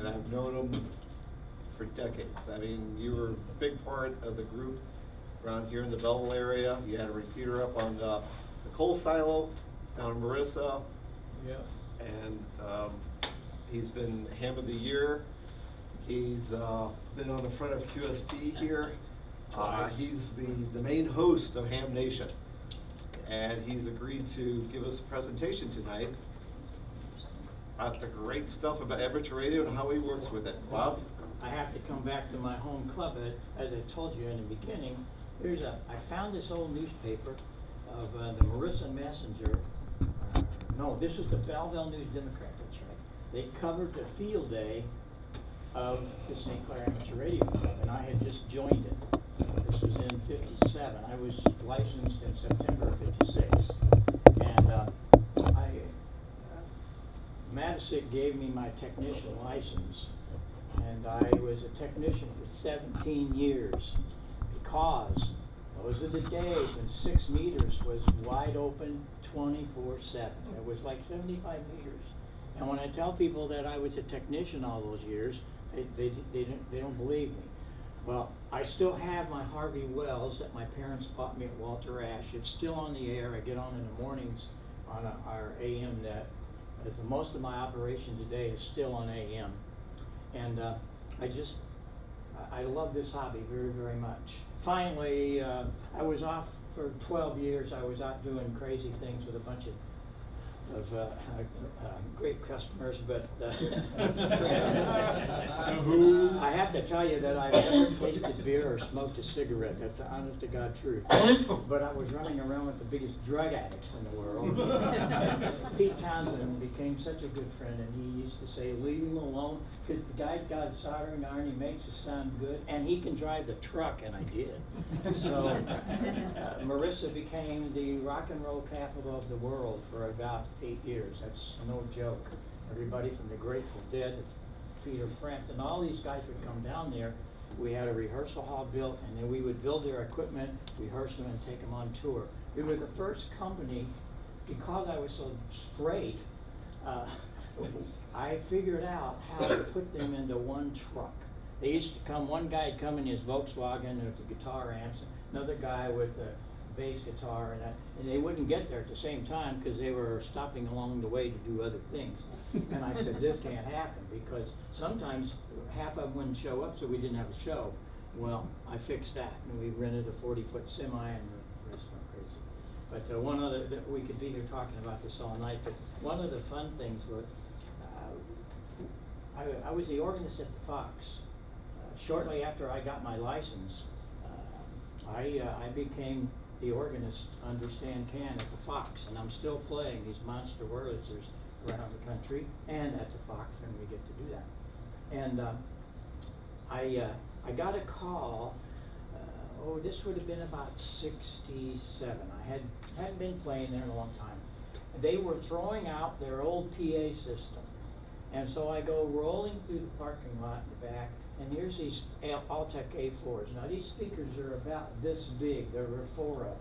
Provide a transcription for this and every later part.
and I've known him for decades. I mean, you were a big part of the group around here in the Belleville area. You had a repeater up on the coal silo down in Marissa. Yeah. And he's been Ham of the Year. He's been on the front of QST here. He's the main host of Ham Nation. And he's agreed to give us a presentation tonight about the great stuff about Amateur Radio and how he works with it. Bob? I have to come back to my home club. As I told you in the beginning, I found this old newspaper of the Marissa Messenger. No, this was the Belleville News Democrat, that's right. They covered the field day of the St. Clair Amateur Radio Club, and I had just joined it. This was in '57. I was licensed in September of '56. And Madison gave me my technician license, and I was a technician for 17 years because those are the days when 6 meters was wide open 24/7. It was like 75 meters. And when I tell people that I was a technician all those years, they don't believe me. Well, I still have my Harvey Wells that my parents bought me at Walter Ash. It's still on the air. I get on in the mornings on our AM net. As most of my operation today is still on AM. And I love this hobby very, very much. Finally, I was off for 12 years. I was out doing crazy things with a bunch of great customers, but I have to tell you that I've never tasted beer or smoked a cigarette. That's the honest to God truth. But I was running around with the biggest drug addicts in the world. Pete Townsend became such a good friend, and he used to say, leave him alone, because the guy's got a soldering iron, he makes it sound good, and he can drive the truck, and I did. So Marissa became the rock and roll capital of the world for about 8 years. That's no joke. Everybody from the Grateful Dead to Peter Frampton, all these guys would come down there. We had a rehearsal hall built, and then we would build their equipment, rehearse them, and take them on tour. We were the first company, because I was so straight, I figured out how to put them into one truck. They used to come, one guy would come in his Volkswagen with the guitar amps, another guy with a bass guitar, and they wouldn't get there at the same time because they were stopping along the way to do other things. And I said, this can't happen, because sometimes half of them wouldn't show up, so we didn't have a show. Well, I fixed that, and we rented a 40-foot semi, and the rest went crazy. But one other, we could be here talking about this all night, but one of the fun things was, I was the organist at the Fox. Shortly after I got my license, I became the organist under Stan Can at the Fox, and I'm still playing these monster Wurlitzers around the country and at the Fox when we get to do that. And I got a call, this would have been about '67. I hadn't been playing there in a long time. They were throwing out their old PA system. And so I go rolling through the parking lot in the back, and here's these Altec A4s. Now these speakers are about this big. There were 4 of them.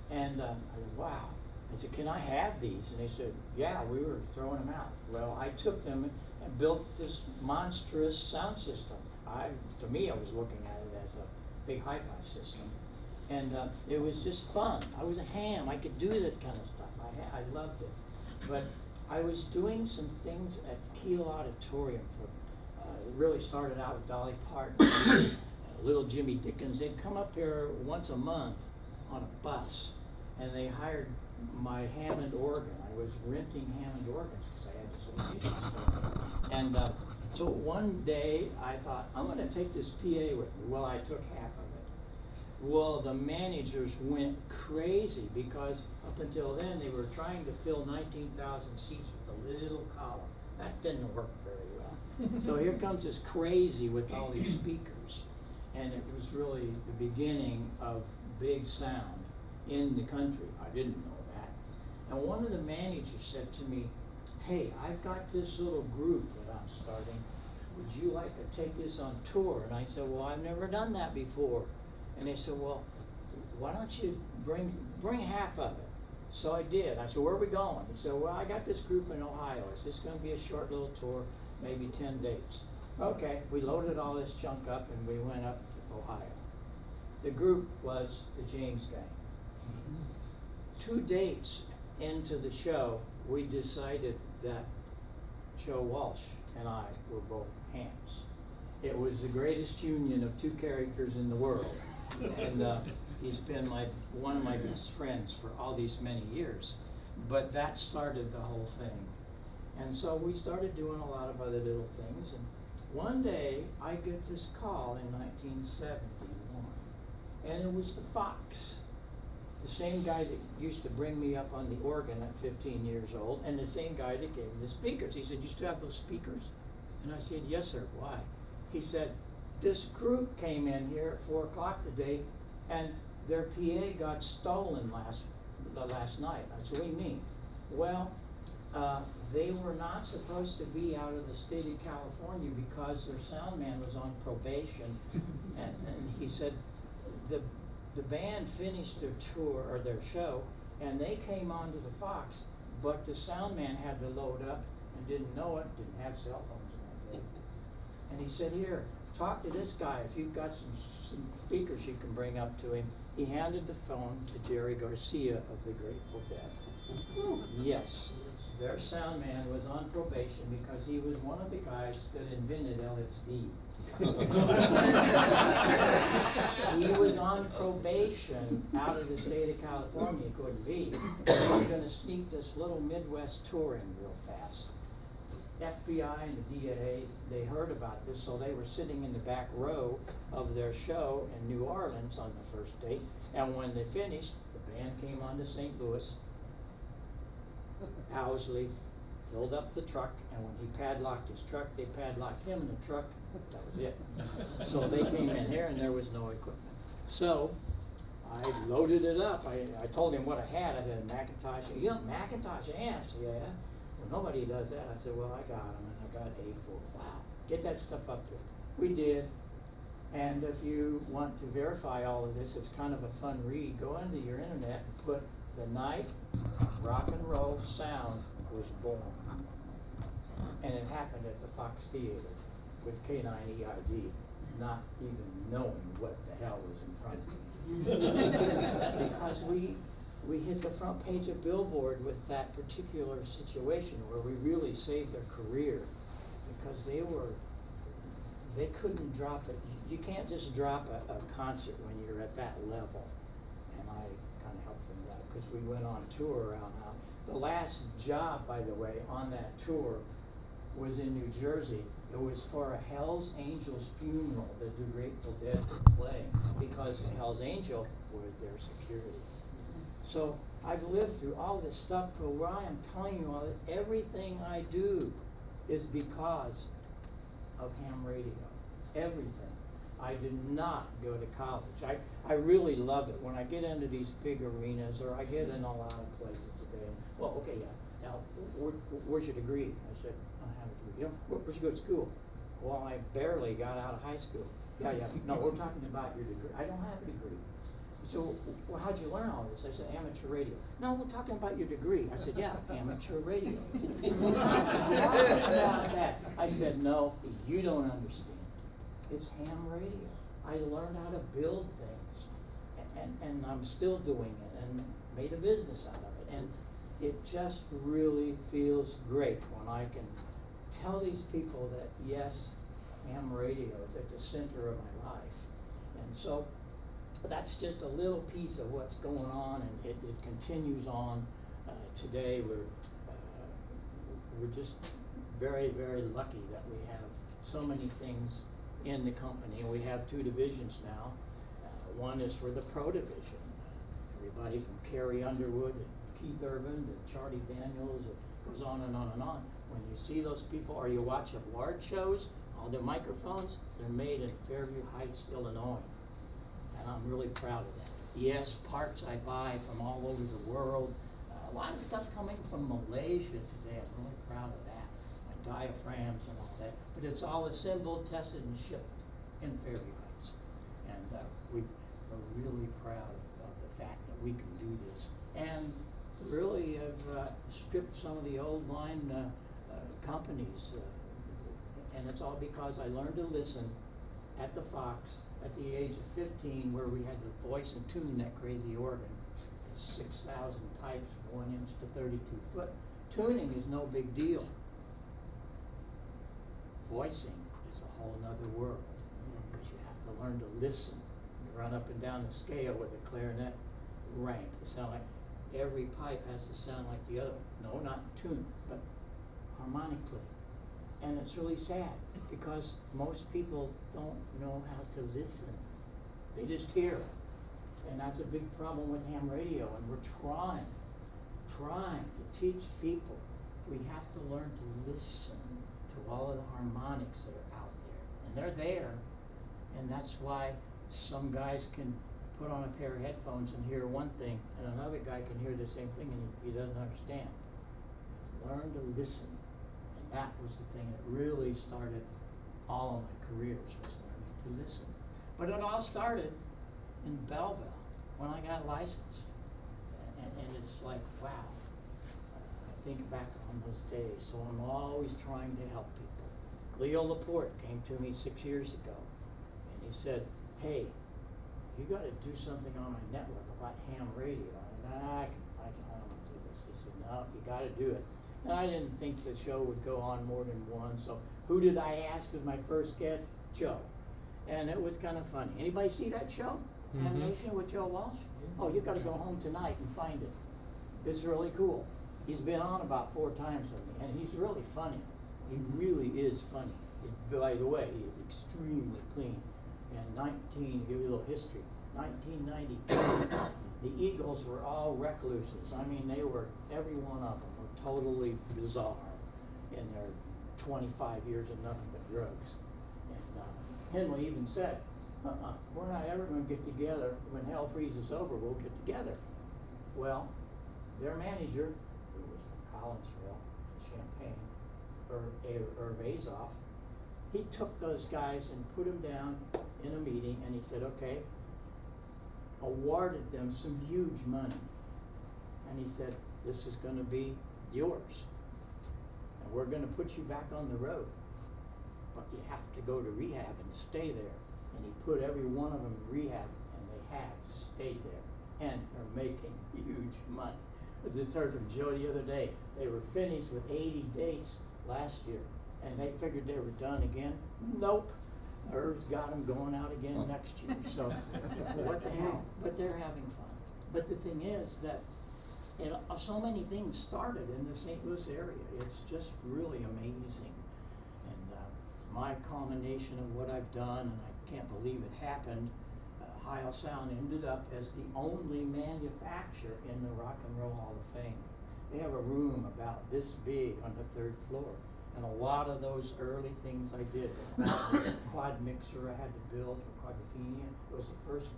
And I said, wow. I said, can I have these? And they said, yeah, we were throwing them out. Well, I took them and built this monstrous sound system. To me, I was looking at it as a big hi-fi system. And it was just fun. I was a ham. I could do this kind of stuff. I loved it. But I was doing some things at Kiel Auditorium for, it really started out with Dolly Parton, little Jimmy Dickens. They'd come up here once a month on a bus, and they hired my Hammond organ. I was renting Hammond organs because I had this old stuff. And so one day I thought, I'm going to take this PA with me. Well, I took half of it. Well, the managers went crazy because up until then they were trying to fill 19,000 seats with a little column. That didn't work very well. So here comes this crazy with all these speakers. And it was really the beginning of big sound in the country. I didn't know that. And one of the managers said to me, hey, I've got this little group that I'm starting. Would you like to take this on tour? And I said, well, I've never done that before. And they said, well, why don't you bring half of it? So I did. I said, where are we going? He said, well, I got this group in Ohio. I said, it's going to be a short little tour. maybe 10 dates. Okay, we loaded all this junk up and we went up to Ohio. The group was the James Gang. 2 dates into the show, we decided that Joe Walsh and I were both hams. It was the greatest union of 2 characters in the world. And he's been one of my best friends for all these many years. But that started the whole thing. And so we started doing a lot of other little things. And one day I get this call in 1971. And it was the Fox. The same guy that used to bring me up on the organ at 15 years old, and the same guy that gave me the speakers. He said, "You still have those speakers?" And I said, "Yes, sir." "Why?" He said, "This group came in here at 4 o'clock today, and their PA got stolen last night." I said, "What do you mean?" "Well, they were not supposed to be out of the state of California because their sound man was on probation." and he said, the band finished their tour, or their show, and they came onto the Fox, but the sound man had to load up and didn't know it, didn't have cell phones in that day. And he said, "Here, talk to this guy. If you've got some speakers you can bring up to him." He handed the phone to Jerry Garcia of the Grateful Dead. Yes, their sound man was on probation because he was one of the guys that invented LSD. He was on probation out of the state of California, couldn't be. They were going to sneak this little Midwest tour in real fast. FBI and the DA, they heard about this, so they were sitting in the back row of their show in New Orleans on the first date. And when they finished, the band came on to St. Louis. Owsley filled up the truck, and when he padlocked his truck, they padlocked him in the truck. That was it. So they came in here, and there was no equipment. So I loaded it up. I told him what I had. I had a Macintosh. "You got Macintosh amps?" "Yeah." "Well, nobody does that." I said, "Well, I got them, and I got A4. Wow, get that stuff up there." We did. And if you want to verify all of this, it's kind of a fun read. Go into your internet and put "the night rock and roll sound was born." And it happened at the Fox Theater with K9EID, not even knowing what the hell was in front of me. Because we hit the front page of Billboard with that particular situation where we really saved their career, because they couldn't drop it. You can't just drop a concert when you're at that level. And I kind of helped them with that because we went on tour around now. The last job, by the way, on that tour was in New Jersey. It was for a Hell's Angels funeral that the Grateful Dead were playing, because the Hell's Angel were their security. So I've lived through all this stuff, but where I am telling you all that everything I do is because of ham radio. Everything. I did not go to college. I really love it when I get into these big arenas, or I get in a lot of places today. Well, okay, yeah. Now, where's your degree? I said, "I don't have a degree." "You know, where'd you go to school?" "Well, I barely got out of high school." Yeah. "No, we're talking about your degree." "I don't have a degree." "So, well, how'd you learn all this?" I said, "Amateur radio." "No, we're talking about your degree." I said, "Yeah, amateur radio." I said, "No, you don't understand. It's ham radio. I learned how to build things, and I'm still doing it, and made a business out of it. And it just really feels great when I can tell these people that, yes, ham radio is at the center of my life." And so that's just a little piece of what's going on, and it continues on. Today we're just very, very lucky that we have so many things in the company, and we have 2 divisions now. One is for the pro division. Everybody from Carrie Underwood and Keith Urban to Charlie Daniels, it goes on and on and on. When you see those people, or you watch award shows, all the microphones, they're made in Fairview Heights, Illinois. And I'm really proud of that. Yes, parts I buy from all over the world. A lot of stuff's coming from Malaysia today. I'm really proud of that. My diaphragms and all that. But it's all assembled, tested, and shipped in Fairview Heights. And we're really proud of the fact that we can do this. And really have stripped some of the old line companies. that's all because I learned to listen at the Fox at the age of 15, where we had to voice and tune that crazy organ. It's 6,000 pipes, 1 inch to 32 foot. Tuning is no big deal. Voicing is a whole nother world, because you have to learn to listen. You run up and down the scale with a clarinet rank. It sounds like every pipe has to sound like the other. No, not tuned, but harmonically. And it's really sad, because most people don't know how to listen. They just hear. And that's a big problem with ham radio, and we're trying to teach people. We have to learn to listen to all of the harmonics that are out there. And they're there, and that's why some guys can put on a pair of headphones and hear one thing, and another guy can hear the same thing and he doesn't understand. Learn to listen. And that was the thing that really started all of my careers, was learning to listen. But it all started in Belleville when I got licensed. And it's like, wow. I think back on those days, so I'm always trying to help people. Leo Laporte came to me 6 years ago, and he said, hey, you got to do something on my network about ham radio. I don't want to do this. He said, no, you got to do it. And I didn't think the show would go on more than one, so who did I ask as my first guest? Joe. And it was kind of funny. Anybody see that show? Ham Nation with Joe Walsh? Oh, you got to go home tonight and find it. It's really cool. He's been on about 4 times with me, and he's really funny. He really is funny. By the way, he is extremely clean. And to give you a little history, 1993, the Eagles were all recluses. I mean, every one of them were totally bizarre in their 25 years of nothing but drugs. And Henley even said, we're not ever going to get together. When hell freezes over, we'll get together. Well, their manager, who was from Collinsville, Champaign, Irv Azoff, he took those guys and put them down in a meeting, and he said, okay, awarded them some huge money. And he said, this is going to be yours. And we're going to put you back on the road. But you have to go to rehab and stay there. And he put every one of them in rehab, and they have stayed there. And are making huge money. I just heard from Joe the other day. They were finished with 80 dates last year, and they figured they were done again. Nope. Irv's got them going out again next year. So what the hell? But they're having fun. But the thing is that so many things started in the St. Louis area. It's just really amazing. And my culmination of what I've done, and I can't believe it happened, Heil Sound ended up as the only manufacturer in the Rock and Roll Hall of Fame. They have a room about this big on the 3rd floor. And a lot of those early things I did. The quad mixer I had to build for Quadrophenia. It was the first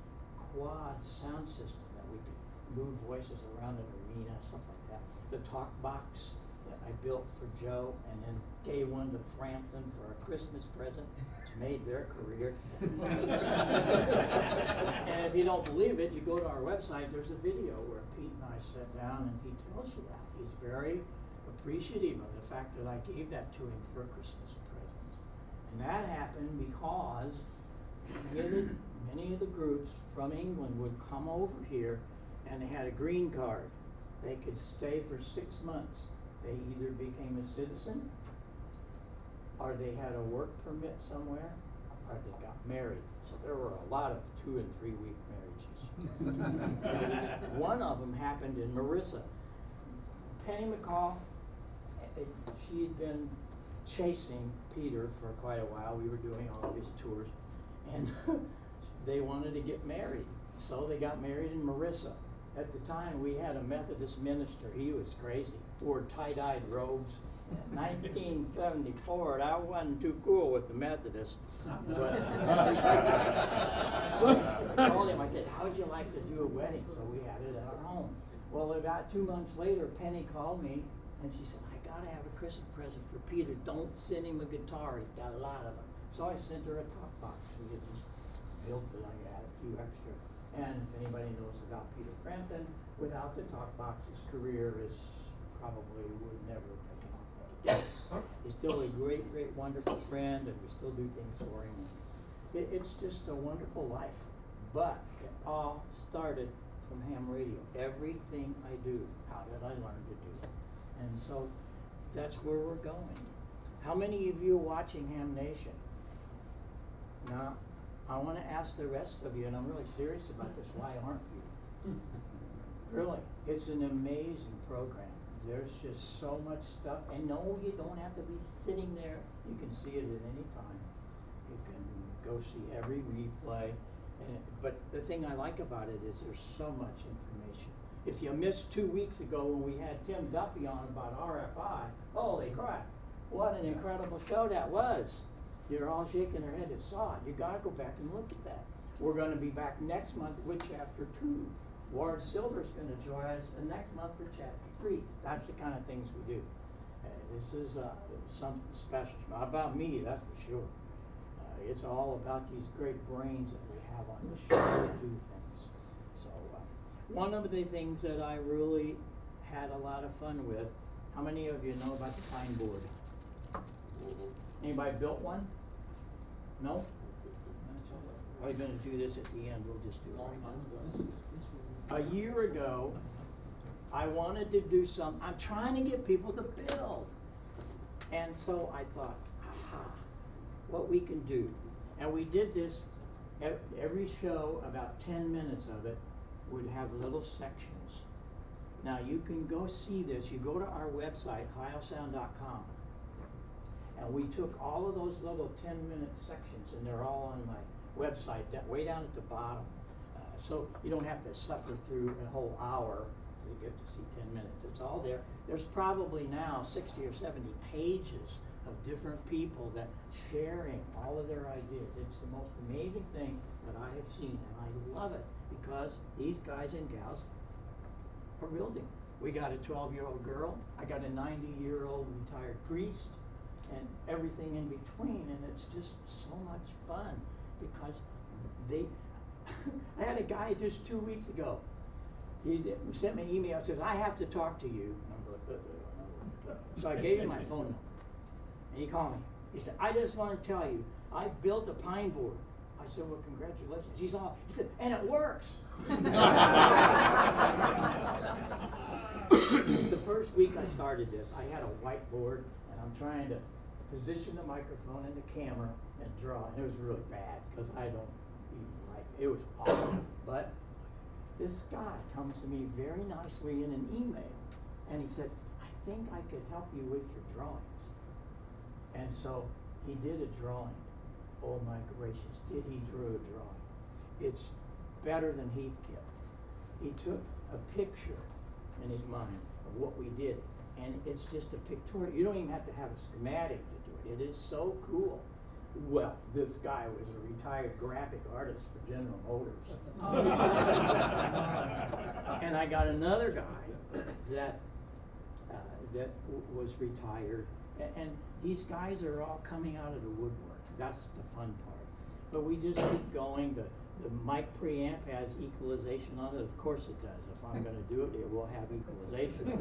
quad sound system that we could move voices around an arena, stuff like that. The talk box that I built for Joe, and then gave one to Frampton for a Christmas present. It's made their career. And if you don't believe it, you go to our website, there's a video where Pete and I sat down and he tells you that. He's very appreciative of the fact that I gave that to him for a Christmas present. And that happened because many of the groups from England would come over here, and they had a green card. They could stay for 6 months. They either became a citizen, or they had a work permit somewhere, or they got married. So there were a lot of 2- and 3-week marriages. One of them happened in Marissa. Penny McCall, she had been chasing Peter for quite a while. We were doing all of his tours, and they wanted to get married. So they got married in Marissa. At the time, we had a Methodist minister. He was crazy. Wore tie-dyed robes. In 1974, that wasn't too cool with the Methodists. But I told him, I said, how would you like to do a wedding? So we had it at our home. Well, about 2 months later, Penny called me, and she said, I got to have a Christmas present for Peter. Don't send him a guitar. He's got a lot of them. So I sent her a talk box. We had just built it. I had a few extra. And if anybody knows about Peter Frampton, without the talk box, his career is probably would never have taken off like Yes. He's still a great, great, wonderful friend, and we still do things for him. It's just a wonderful life. But it all started from ham radio. Everything I do, how did I learn to do it? And so that's where we're going. How many of you are watching Ham Nation? Now, I want to ask the rest of you, and I'm really serious about this, why aren't you? Really, it's an amazing program. There's just so much stuff, and no, you don't have to be sitting there. You can see it at any time. You can go see every replay. But the thing I like about it is there's so much information. If you missed 2 weeks ago when we had Tim Duffy on about RFI, holy crap, what an incredible show that was. You're all shaking your head and saw it. You got to go back and look at that. We're going to be back next month with Chapter 2. Ward Silver's going to join us next month for Chapter 3. That's the kind of things we do. This is something special. Not about me, that's for sure. It's all about these great brains that we have on the show that do things. So one of the things that I really had a lot of fun with, how many of you know about the pine board? Anybody built one? No? We're going to do this at the end. We'll just do it. A year ago, I wanted to do something. I'm trying to get people to build. And so I thought, aha, what we can do. And we did this, every show, about 10 minutes of it, would have little sections. Now you can go see this. You go to our website, heilsound.com. And we took all of those little 10-minute sections, and they're all on my website, that way down at the bottom. So you don't have to suffer through a whole hour to get to see 10 minutes. It's all there. There's probably now 60 or 70 pages of different people that sharing all of their ideas. It's the most amazing thing that I have seen, and I love it because these guys and gals are building. We got a 12-year-old girl. I got a 90-year-old retired priest, and everything in between, and it's just so much fun because they I had a guy just 2 weeks ago. He sent me an email, says, I have to talk to you. So I gave him my phone number, and he called me. He said, I just want to tell you, I built a pine board. I said, well, congratulations. He said, and it works. The first week I started this, I had a whiteboard, and I'm trying to position the microphone and the camera and draw. And it was really bad because I don't even write. It was awful. But this guy comes to me very nicely in an email, and he said, I think I could help you with your drawings. And so he did a drawing. Oh my gracious, did he draw a drawing? It's better than Heathkit. He took a picture in his mind of what we did, and it's just a pictorial. You don't even have to have a schematic to do it. It is so cool. Well, this guy was a retired graphic artist for General Motors. And I got another guy that was retired, and these guys are all coming out of the woodwork. That's the fun part. But we just keep going. The mic preamp has equalization on it. Of course it does. If I'm going to do it, it will have equalization on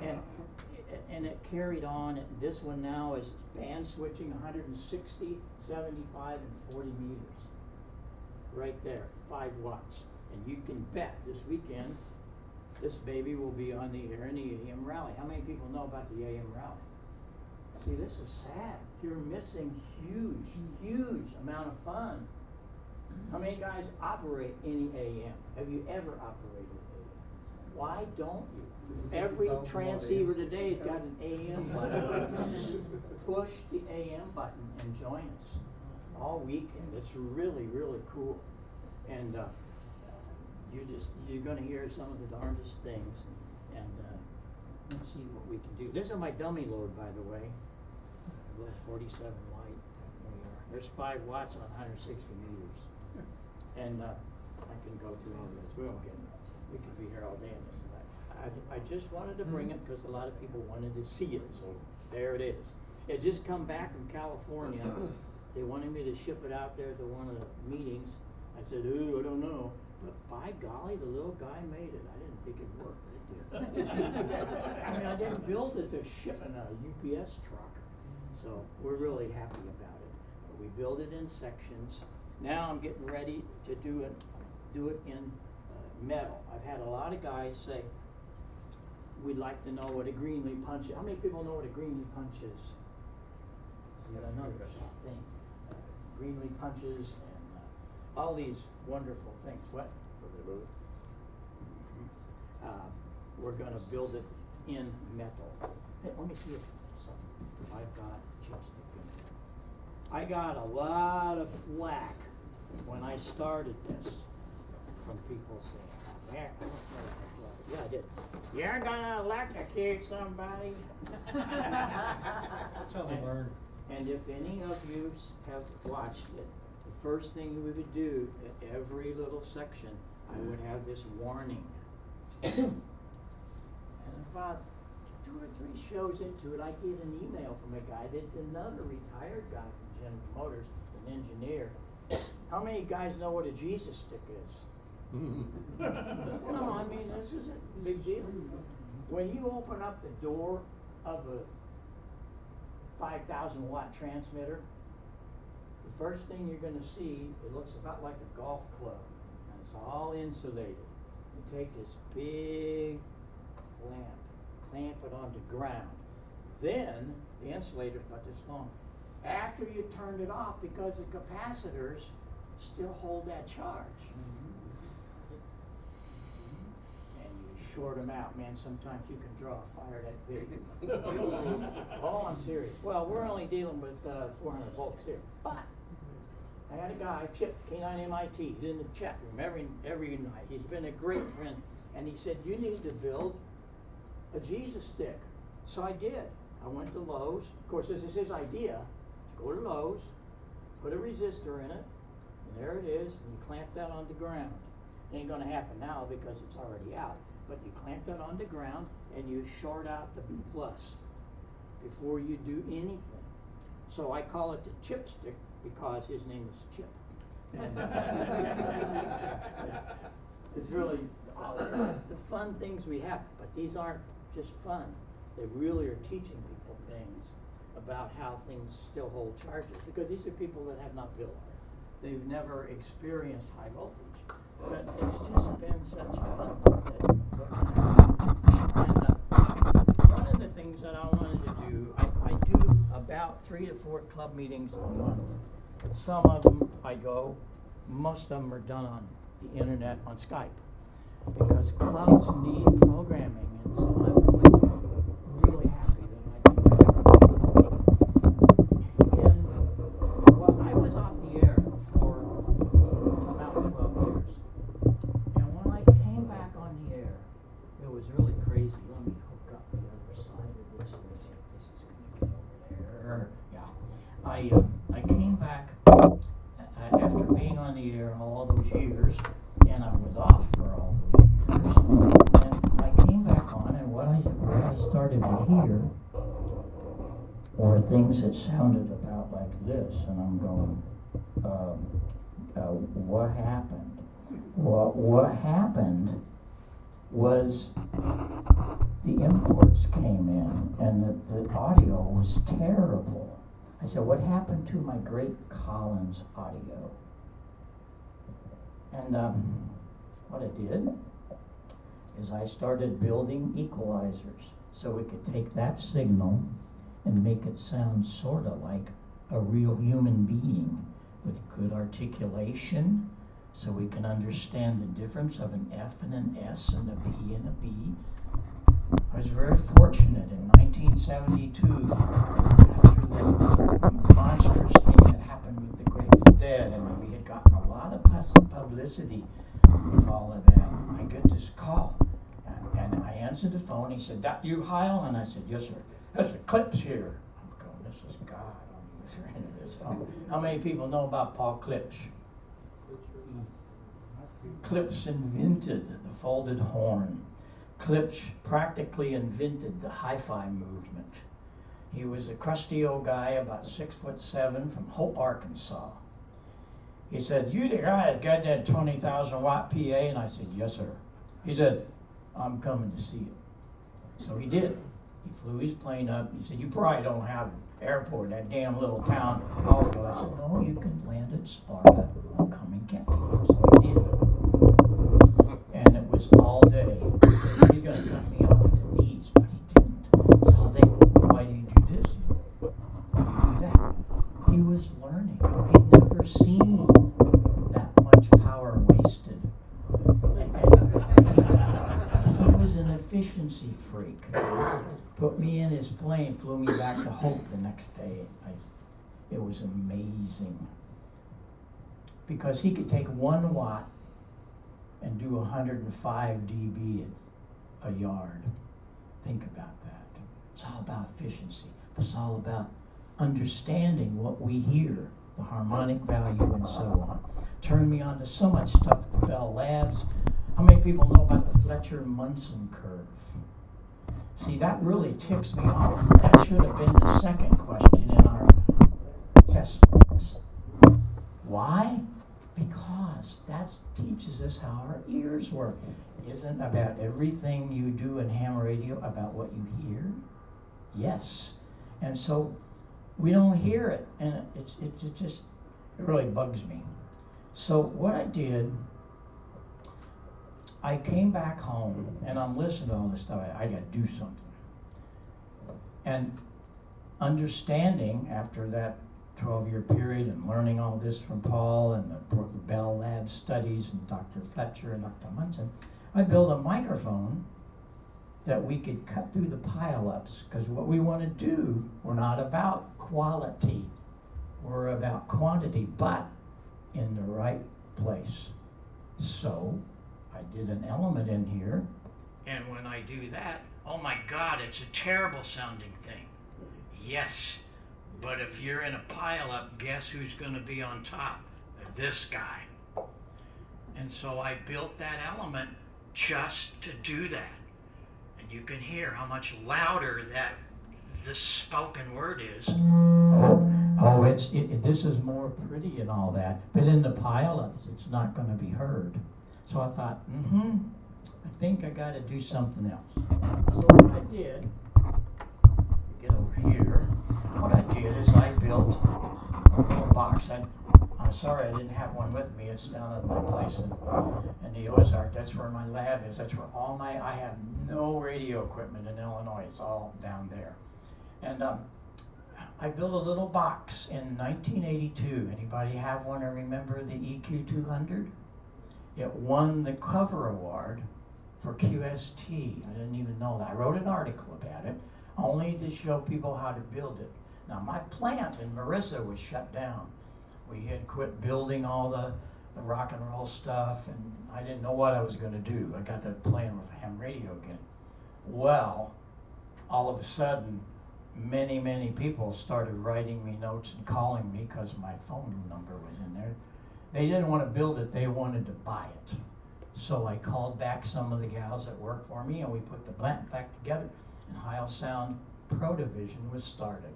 it. And it carried on. This one now is band switching 160, 75, and 40 meters. Right there, 5 watts. And you can bet this weekend, this baby will be on the air in the AM rally. How many people know about the AM rally? See, this is sad. You're missing huge amount of fun. How many guys operate any AM? Have you ever operated AM? Why don't you? Every transceiver today has got an AM button. Push the AM button and join us all weekend. It's really, really cool. And you're going to hear some of the darndest things. And let's see what we can do. This is my dummy load, by the way. A little 47 light. There's 5 watts on 160 meters. And I can go through all this. We could be here all day on this. I just wanted to bring it because a lot of people wanted to see it. So there it is. It just come back from California. They wanted me to ship it out there to one of the meetings. I said, ooh, I don't know. But by golly, the little guy made it. I didn't think it'd work, but it did. I mean, I didn't build it to ship in a UPS truck, so we're really happy about it. But we build it in sections. Now I'm getting ready to do it in metal. I've had a lot of guys say, we'd like to know what a Greenlee punch is. How many people know what a Greenlee punch is? Yet another thing. Greenlee punches and all these wonderful things. What? We're going to build it in metal. Hey, let me see if I've got chipstick in there. I got a lot of flack when I started this from people saying, yeah, I did. You're gonna electrocute somebody. That's how they learn. And if any of you have watched it, the first thing we would do at every little section, I would have this warning. And about 2 or 3 shows into it, I get an email from a guy that's another retired guy from General Motors, an engineer. How many guys know what a Jesus stick is? No, I mean, this is a big deal. When you open up the door of a 5,000 watt transmitter, the first thing you're going to see, it looks about like a golf club, and it's all insulated. You take this big clamp it onto ground. Then the insulator's about this long. After you turned it off, because the capacitors still hold that charge. And you short them out, man. Sometimes you can draw a fire that big. Oh, I'm serious. Well, we're only dealing with 400 volts here. But I had a guy, Chip, K9 MIT, he's in the chat room every night. He's been a great friend. And he said, you need to build a Jesus stick. So I did. I went to Lowe's. Of course, this is his idea. Go to Lowe's, put a resistor in it, and there it is, and you clamp that on the ground. It ain't going to happen now because it's already out. But you clamp that on the ground, and you short out the B+ before you do anything. So I call it the chip stick because his name is Chip. It's really the fun things we have, but these aren't just fun. They really are teaching people things about how things still hold charges, because these are people that have not built. They've never experienced high voltage. But it's just been such fun. And one of the things that I wanted to do, I do about 3 to 4 club meetings a month. Some of them I go, most of them are done on the internet on Skype, because clubs need programming, and so I'm really happy that I do that. And well, I was off the air for about 12 years, and when I came back on the air, it was really crazy. Let me hook up the other side of this. Let me see if this is going to get over there. Yeah, I came back after being on the air all those years, and I was off for all those years. And I came back on, and what I started to hear were things that sounded about like this, and I'm going, what happened? What happened was the imports came in, and the audio was terrible. I said, what happened to my great Collins audio? And what I did is I started building equalizers so we could take that signal and make it sound sort of like a real human being with good articulation, so we can understand the difference of an F and an S and a P and a B. I was very fortunate in 1972, after the monstrous thing that happened with the Grateful Dead, and we had gotten a lot of publicity with all of that. I get this call, and I answered the phone. He said, "That you, Heil?" And I said, "Yes, sir." "There's a Clips here." I'm going, "This is God on the other end of this phone." How many people know about Paul Clips? Clips invented the folded horn. Clips practically invented the hi-fi movement. He was a crusty old guy, about 6'7", from Hope, Arkansas. He said, "You the guy that got that 20,000 watt PA?" And I said, "Yes, sir." He said, "I'm coming to see it." So he did. He flew his plane up. He said, "You probably don't have an airport in that damn little town, Hallsville." I said, "No, you can land at Sparta. I'll come and get you." So he did. And it was all day. He's going to cut me off at the knees, but he didn't. It's all day. "Why do you do this? Why do you do that?" He was learning. He'd never seen that much power wasted. He was an efficiency freak. Put me in his plane, flew me back to Hope the next day. It was amazing. Because he could take 1 watt and do 105 dB a yard. Think about that. It's all about efficiency. It's all about understanding what we hear, the harmonic value and so on. Turned me on to so much stuff at Bell Labs. How many people know about the Fletcher-Munson curve? See, that really ticks me off. That should have been the second question in our test books. Why? Because that teaches us how our ears work. Isn't about everything you do in ham radio about what you hear? Yes. And so we don't hear it, and it really bugs me. So what I did, I came back home, and I'm listening to all this stuff. I got to do something. And understanding after that 12-year period and learning all this from Paul and the Bell Lab studies and Dr. Fletcher and Dr. Munson, I built a microphone that we could cut through the pile-ups, because what we want to do, we're not about quality, we're about quantity, but in the right place. So I did an element in here, and when I do that, oh my God, it's a terrible sounding thing. Yes, but if you're in a pile-up, guess who's going to be on top? This guy. And so I built that element just to do that. And you can hear how much louder that this spoken word is. This is more pretty and all that, but in the pile-ups, it's not going to be heard. So I thought, I think I got to do something else. So what I did, get over here, what I did is I built a little box. I'm sorry I didn't have one with me. It's down at my place in the Ozark. That's where my lab is. That's where I have no radio equipment in Illinois. It's all down there. And I built a little box in 1982. Anybody have one or remember the EQ200? It won the cover award for QST. I didn't even know that. I wrote an article about it, only to show people how to build it. Now my plant in Marissa was shut down. We had quit building all the rock and roll stuff, and I didn't know what I was going to do. I got to playing with ham radio again. Well, all of a sudden, many people started writing me notes and calling me because my phone number was in there. They didn't want to build it, they wanted to buy it. So I called back some of the gals that worked for me, and we put the plant back together, and Heil Sound Pro Division was started.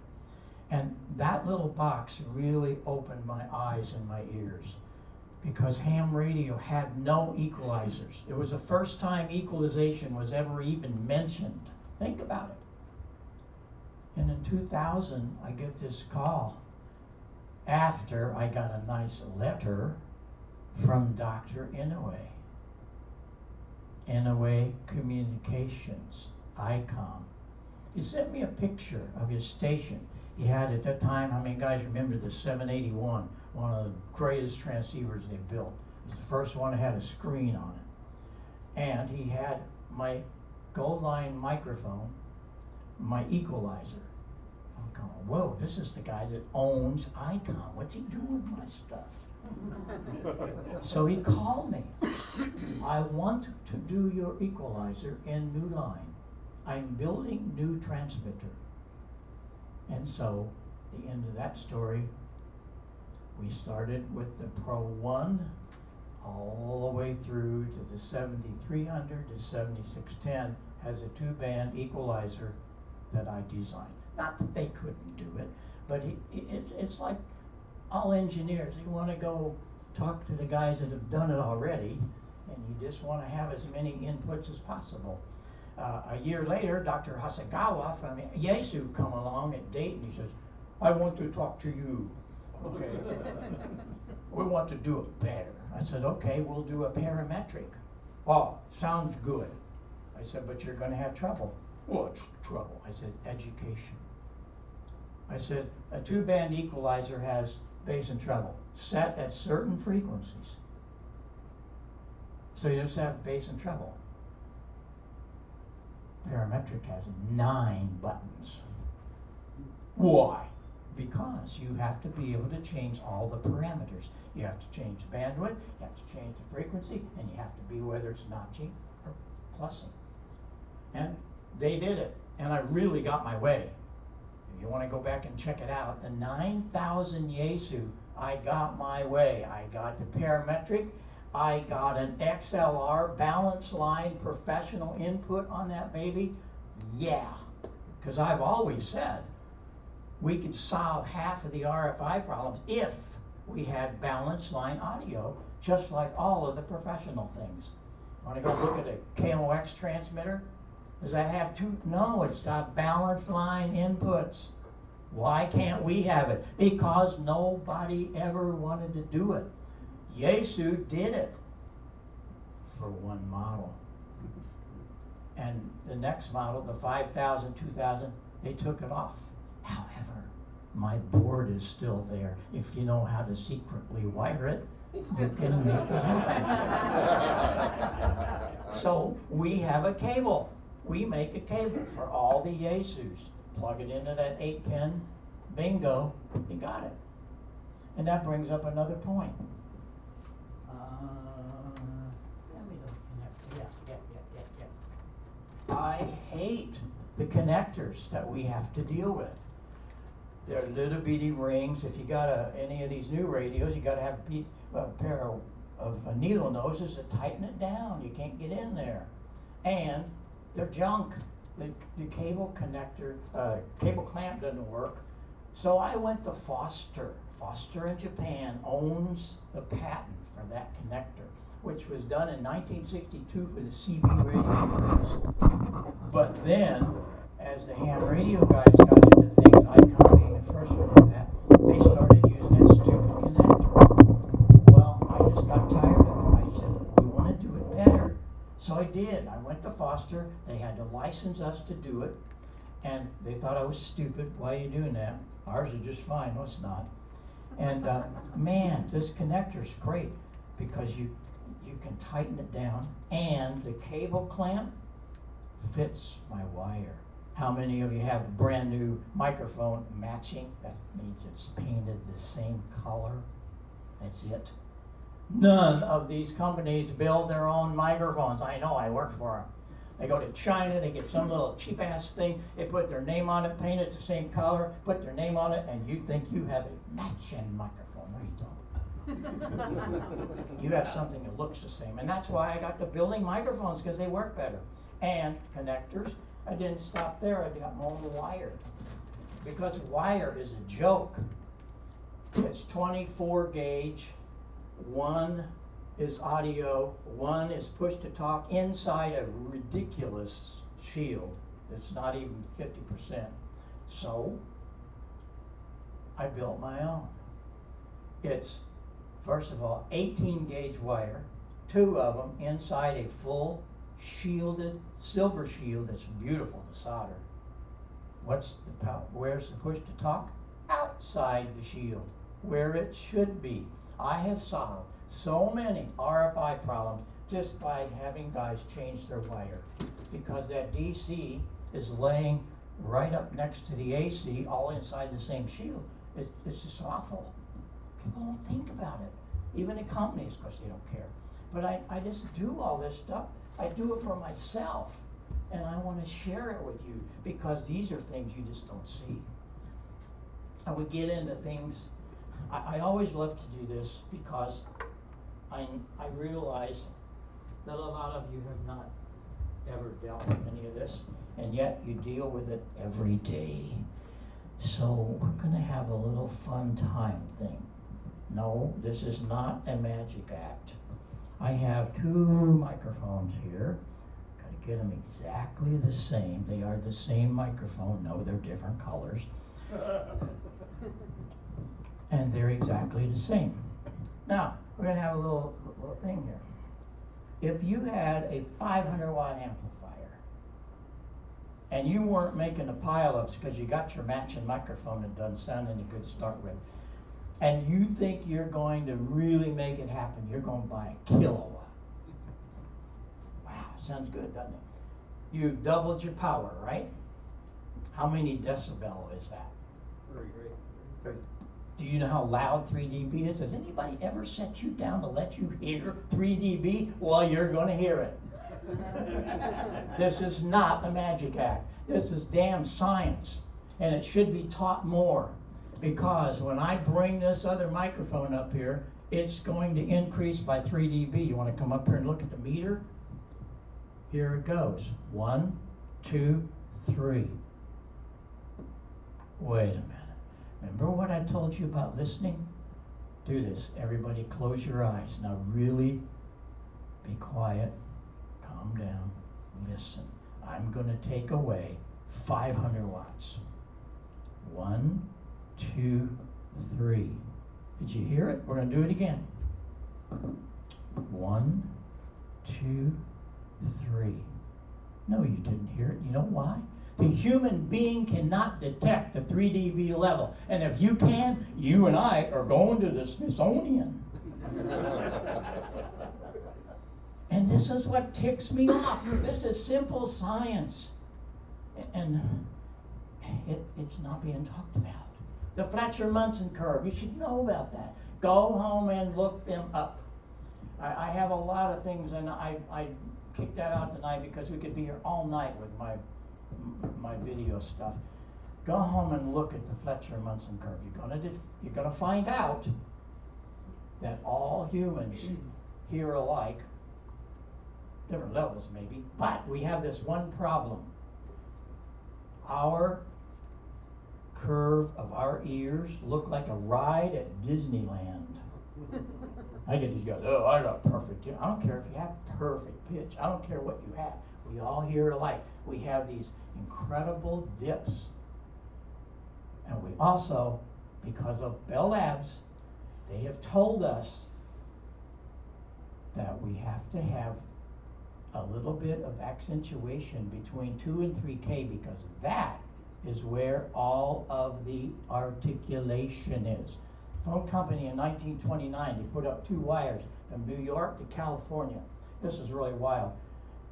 And that little box really opened my eyes and my ears, because ham radio had no equalizers. It was the first time equalization was ever even mentioned. Think about it. And in 2000, I get this call after I got a nice letter from Dr. Inouye Communications, ICOM. He sent me a picture of his station. He had at that time, how many guys remember the 781, one of the greatest transceivers they built. It was the first one that had a screen on it. And he had my gold line microphone, my equalizer. I'm going, whoa, this is the guy that owns ICOM. What's he doing with my stuff? So he called me. I want to do your equalizer in New Line. I'm building new transmitter. And so, the end of that story, we started with the Pro 1 all the way through to the 7300 to 7610 has a 2-band equalizer that I designed. Not that they couldn't do it, but it's like all engineers. They want to go talk to the guys that have done it already, and you just want to have as many inputs as possible. A year later, Dr. Hasegawa from Yaesu come along at Dayton. He says, I want to talk to you. Okay. We want to do it better. I said, okay, we'll do a parametric. Oh, sounds good. I said, but you're going to have trouble. What's trouble? I said, education. I said, a 2-band equalizer has bass and treble set at certain frequencies. So you just have bass and treble. Parametric has 9 buttons. Why? Because you have to be able to change all the parameters. You have to change the bandwidth, you have to change the frequency, and you have to be whether it's notching or plussing. And they did it, and I really got my way. If you want to go back and check it out, the 9000 Yaesu, I got my way. I got the parametric, I got an XLR balance line professional input on that baby. Yeah, because I've always said we could solve half of the RFI problems if we had balance line audio, just like all of the professional things. Want to go look at a KMOX transmitter? Does that have 2? No, it's got balance line inputs. Why can't we have it? Because nobody ever wanted to do it. Yaesu did it for one model. And the next model, the 5000, 2000, they took it off. However, my board is still there. If you know how to secretly wire it, you can make it happen. So we have a cable. We make a cable for all the Yaesus. Plug it into that 8-pin, bingo, you got it. And that brings up another point. I hate the connectors that we have to deal with. They're little bitty rings. If you got any of these new radios, you got to have a pair of needle noses to tighten it down. You can't get in there. And they're junk. The cable connector, cable clamp doesn't work. So I went to Foster. Foster in Japan owns the patent for that connector, which was done in 1962 for the CB radios. But then, as the ham radio guys got into things, I being the first one in that, they started using that stupid connector. Well, I just got tired of it. I said, we want to do it better. So I did. I went to Foster. They had to license us to do it. And they thought I was stupid. Why are you doing that? Ours are just fine. No, it's not. And man, this connector's great because you can tighten it down, and the cable clamp fits my wire. How many of you have a brand new microphone matching? That means it's painted the same color. That's it. None of these companies build their own microphones. I know, I work for them. They go to China, they get some little cheap ass thing, they put their name on it, paint it the same color, put their name on it, and you think you have a matching microphone. No, you don't. You have something that looks the same. And that's why I got the building microphones, because they work better. And connectors. I didn't stop there, I got more wire. Because wire is a joke. It's 24 gauge, 1 is audio, 1 is push to talk inside a ridiculous shield that's not even 50%. So I built my own. It's, first of all, 18 gauge wire, 2 of them inside a full shielded silver shield that's beautiful to solder. Where's the push to talk? Outside the shield, where it should be. I have solved so many RFI problems just by having guys change their wire, because that DC is laying right up next to the AC, all inside the same shield. It's just awful. People don't think about it. Even in companies, of course, they don't care. But I just do all this stuff. I do it for myself, and I want to share it with you, because these are things you just don't see. And we get into things. I always love to do this because I realize that a lot of you have not ever dealt with any of this, and yet you deal with it every day. So we're going to have a little fun time thing. No, this is not a magic act. I have 2 microphones here. Gotta get them exactly the same. They are the same microphone. No, they're different colors. And they're exactly the same. Now, we're gonna have a little thing here. If you had a 500 watt amplifier, and you weren't making the pileups because you got your matching microphone that doesn't sound any good to start with, and you think you're going to really make it happen, you're going to buy a kilowatt. Wow, sounds good, doesn't it? You've doubled your power, right? How many decibel is that? Very great. Do you know how loud 3 dB is? Has anybody ever set you down to let you hear 3 dB? Well, you're going to hear it. This is not a magic act. This is damn science. And it should be taught more. Because when I bring this other microphone up here, it's going to increase by 3 dB. You want to come up here and look at the meter? Here it goes. 1, 2, 3. Wait a minute. Remember what I told you about listening? Do this. Everybody close your eyes. Now really be quiet. Calm down. Listen. I'm going to take away 500 watts. 1, 2, 3. Did you hear it? We're going to do it again. 1, 2, 3. No, you didn't hear it. You know why? The human being cannot detect the 3 dB level. And if you can, you and I are going to the Smithsonian. And this is what ticks me off. This is simple science. And it's not being talked about. The Fletcher-Munson curve, you should know about that. Go home and look them up. I have a lot of things, and I kicked that out tonight because we could be here all night with my video stuff. Go home and look at the Fletcher-Munson curve. You're gonna find out that all humans hear alike, different levels maybe, but we have this one problem. Our curve of our ears look like a ride at Disneyland. I get these guys, oh, I got perfect. I don't care if you have perfect pitch. I don't care what you have. We all hear alike. We have these incredible dips. And we also, because of Bell Labs, they have told us that we have to have a little bit of accentuation between 2 and 3K, because that is where all of the articulation is. Phone company in 1929, they put up 2 wires from New York to California. This is really wild.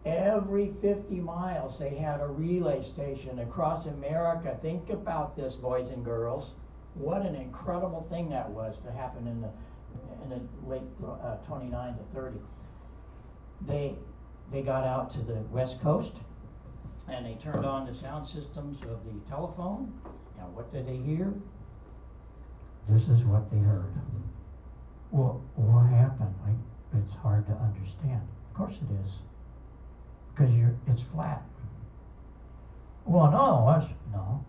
Every 50 miles they had a relay station across America. Think about this, boys and girls. What an incredible thing that was to happen in the late 29 to 30. They got out to the West Coast and they turned on the sound systems of the telephone. Now what did they hear? This is what they heard. Well, what happened? It's hard to understand. Of course it is. Because it's flat. Well, no.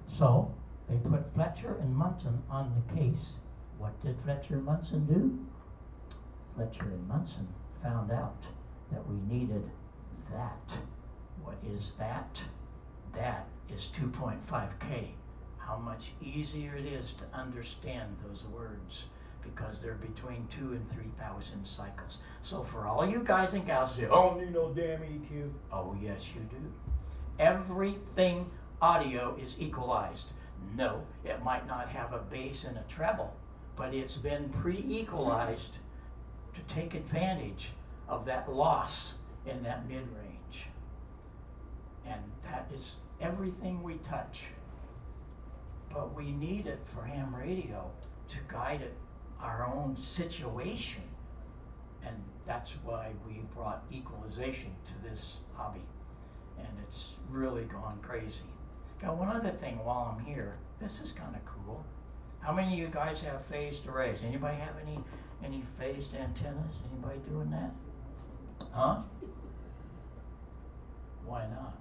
So they put Fletcher and Munson on the case. What did Fletcher and Munson do? Fletcher and Munson found out that we needed that. What is that? That is 2.5K. How much easier it is to understand those words, because they're between 2,000 and 3,000 cycles. So for all you guys and gals who say, oh, you know damn EQ. Oh, yes, you do. Everything audio is equalized. No, it might not have a bass and a treble, but it's been pre-equalized to take advantage of that loss in that mid-range. And that is everything we touch. But we need it for ham radio to guide it our own situation. And that's why we brought equalization to this hobby. And it's really gone crazy. Got one other thing while I'm here. This is kind of cool. How many of you guys have phased arrays? Anybody have any phased antennas? Anybody doing that? Huh? Why not?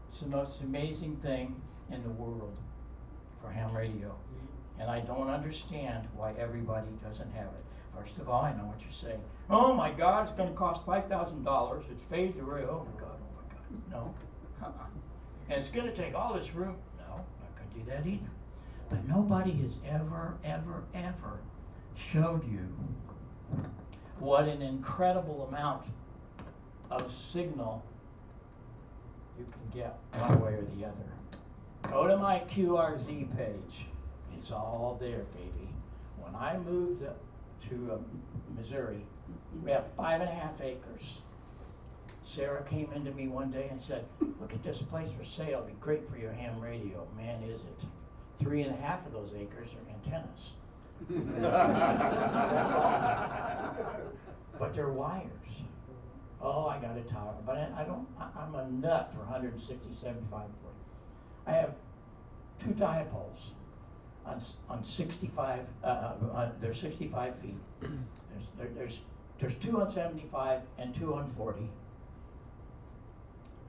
It's the most amazing thing in the world for ham radio. And I don't understand why everybody doesn't have it. First of all, I know what you're saying. Oh my God, it's going to cost $5,000. It's phased array. Oh my God, oh my God. No. And it's going to take all this room. No, not going to do that either. But nobody has ever showed you what an incredible amount of signal you can get one way or the other. Go to my QRZ page. It's all there, baby. When I moved to Missouri, we have 5.5 acres. Sarah came into me one day and said, look at this place for sale. It'd be great for your ham radio. Man, is it. 3.5 of those acres are antennas. That's all. But they're wires. Oh, I got a tower. But I'm a nut for 160, 75, 40. I have 2 dipoles on 65, they're 65 feet. There's 2 on 75 and 2 on 40.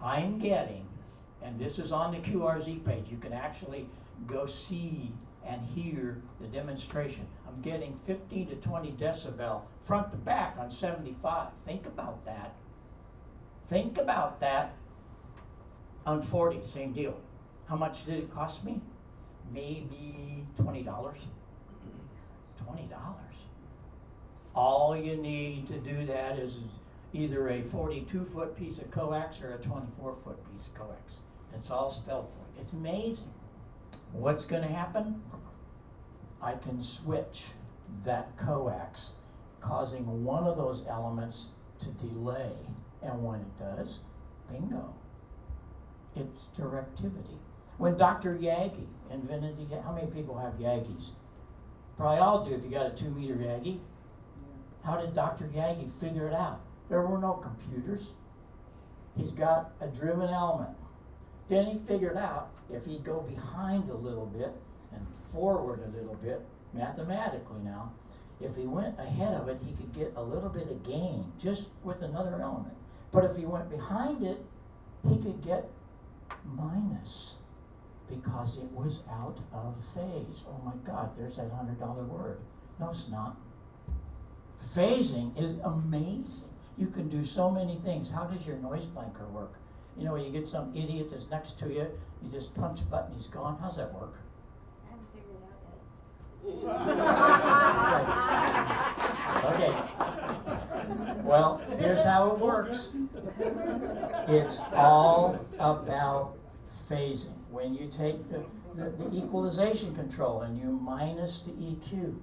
I'm getting, and this is on the QRZ page, you can actually go see and hear the demonstration. I'm getting 15 to 20 decibel front to back on 75. Think about that. Think about that on 40, same deal. How much did it cost me? Maybe $20. $20. All you need to do that is either a 42-foot piece of coax or a 24-foot piece of coax. It's all spelled for you. It's amazing. What's going to happen? I can switch that coax, causing one of those elements to delay. And when it does, bingo. It's directivity. When Dr. Yagi invented the, how many people have Yagis? Probably all do if you got a 2-meter Yagi. How did Dr. Yagi figure it out? There were no computers. He's got a driven element. Then he figured out if he'd go behind a little bit and forward a little bit, mathematically now, if he went ahead of it, he could get a little bit of gain just with another element. But if he went behind it, he could get minus because it was out of phase. Oh my God, there's that $100 word. No, it's not. Phasing is amazing. You can do so many things. How does your noise blanker work? You know, you get some idiot that's next to you, you just punch a button, he's gone. How's that work? I haven't figured it out yet. Okay. Well, here's how it works. It's all about phasing. When you take the equalization control and you minus the EQ,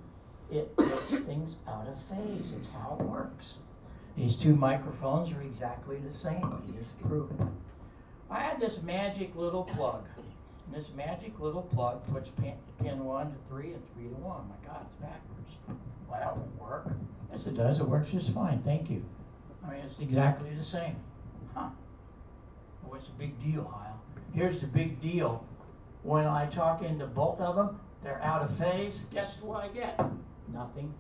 it takes things out of phase. It's how it works. These 2 microphones are exactly the same. You just prove it. I had this magic little plug. And this magic little plug puts pin 1 to 3 and 3 to 1. My God, it's backwards. Well, that won't work. Yes, it does. It works just fine. Thank you. I mean, it's exactly the same. Huh. What's the big deal, Heil? Here's the big deal. When I talk into both of them, they're out of phase. Guess what I get? Nothing.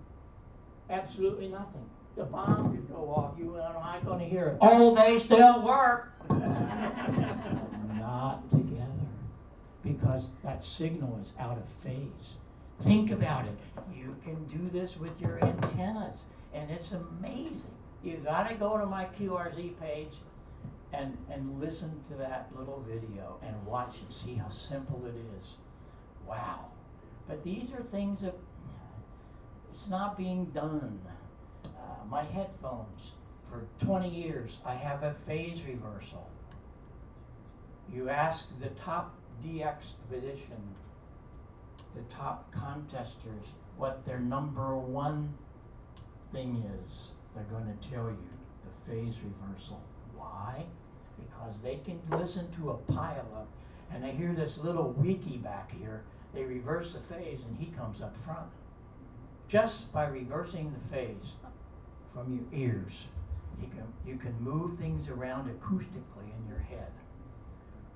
Absolutely nothing. The bomb could go off. You and I are going to hear it. Oh, they still work. Not together. Because that signal is out of phase. Think about it. You can do this with your antennas. And it's amazing. You got to go to my QRZ page and listen to that little video and watch and see how simple it is. Wow. But these are things that it's not being done. My headphones, for 20 years, I have a phase reversal. You ask the top de-expedition, the top contesters, what their #1 thing is, they're going to tell you the phase reversal. Why? Because they can listen to a pileup and they hear this little wiki back here. They reverse the phase and he comes up front. Just by reversing the phase from your ears, you can move things around acoustically in your head.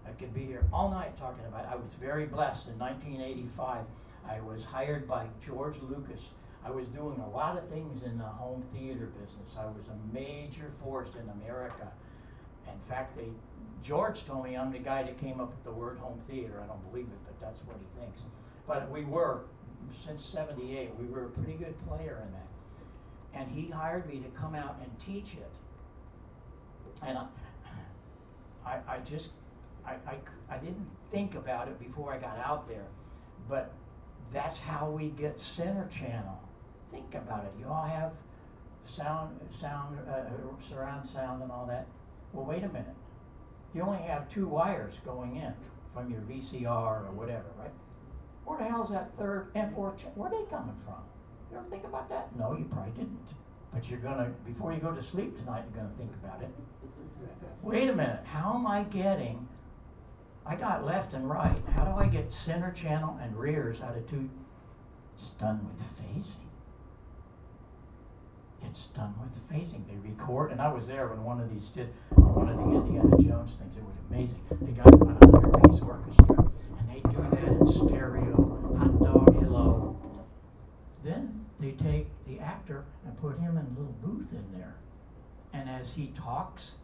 I could be here all night talking about it. I was very blessed. In 1985, I was hired by George Lucas. I was doing a lot of things in the home theater business. I was a major force in America. In fact, George told me I'm the guy that came up with the word home theater. I don't believe it, but that's what he thinks. But we were since '78. We were a pretty good player in that. And he hired me to come out and teach it. And I didn't think about it before I got out there, but that's how we get center channel. Think about it. You all have surround sound and all that. Well, wait a minute. You only have 2 wires going in from your VCR or whatever, right? Where the hell's that third and fourth? Where are they coming from? You ever think about that? No, you probably didn't. But you're gonna, before you go to sleep tonight, you're gonna think about it. Wait a minute. How am I getting? I got left and right. How do I get center channel and rears out of 2? It's done with phasing. It's done with phasing. They record, and I was there when one of these did one of the Indiana Jones things. It was amazing. They got about a 100-piece orchestra, and they do that in stereo. Hot dog, hello. Then they take the actor and put him in a little booth in there, and as he talks,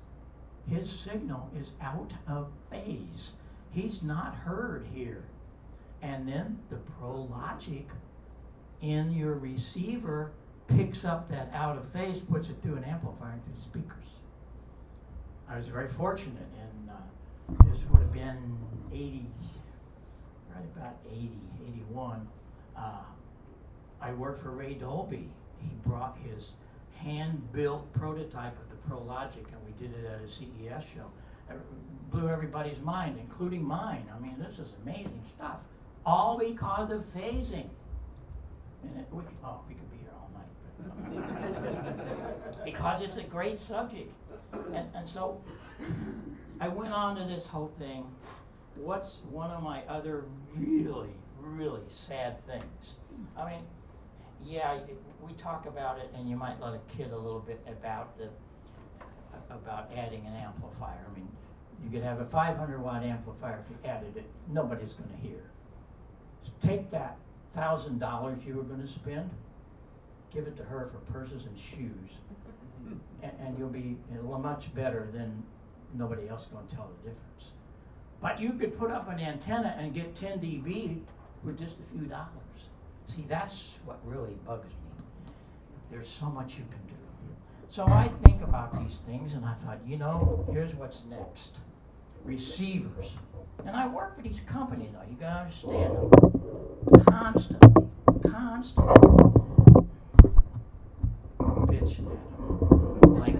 his signal is out of phase. He's not heard here. And then the Pro Logic in your receiver picks up that out of phase, puts it through an amplifier through the speakers. I was very fortunate, and this would have been 80, right about 80, 81. I worked for Ray Dolby. He brought his hand-built prototype of the Pro Logic, and we did it at a CES show. It blew everybody's mind, including mine. I mean, this is amazing stuff. All because of phasing. And we could be here all night. Because it's a great subject. And so I went on to this whole thing. What's one of my other really, really sad things? I mean, yeah, we talk about it, and you might let a kid a little bit about adding an amplifier. I mean, you could have a 500-watt amplifier. If you added it, nobody's going to hear. So take that $1,000 you were going to spend, give it to her for purses and shoes, and you'll be much better than nobody else going to tell the difference. But you could put up an antenna and get 10 dB with just a few dollars. See, that's what really bugs me. There's so much you can do. So I think about these things, and I thought, here's what's next. Receivers. And I work for these companies now. You gotta understand them. Constantly bitching at them. Like,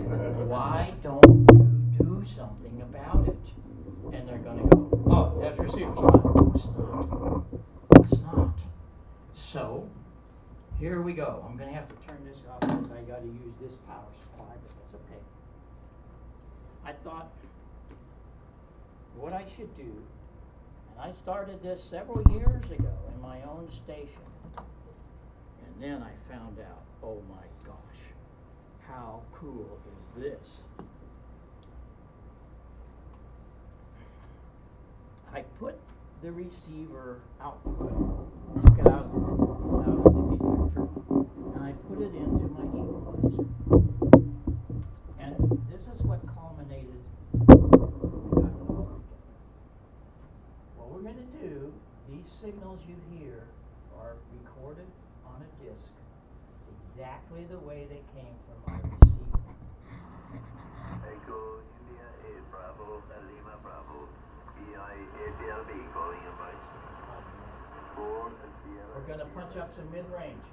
why don't you do something about it? And they're gonna go, oh, that's receivers. Fine. No, it's not. It's not. So, here we go. I'm going to have to turn this off because I got to use this power supply, but that's okay. I thought what I should do, and I started this several years ago in my own station, and then I found out, oh my gosh, how cool is this? I put the receiver output, took it out of the detector, and I put it into my equalizer. And this is what culminated. What we're going to do, these signals you hear are recorded on a disc. It's exactly the way they came from our receiver. Echo India 8 Bravo, Lima Bravo. EIAPLB calling advice. We're going to punch up some mid-range.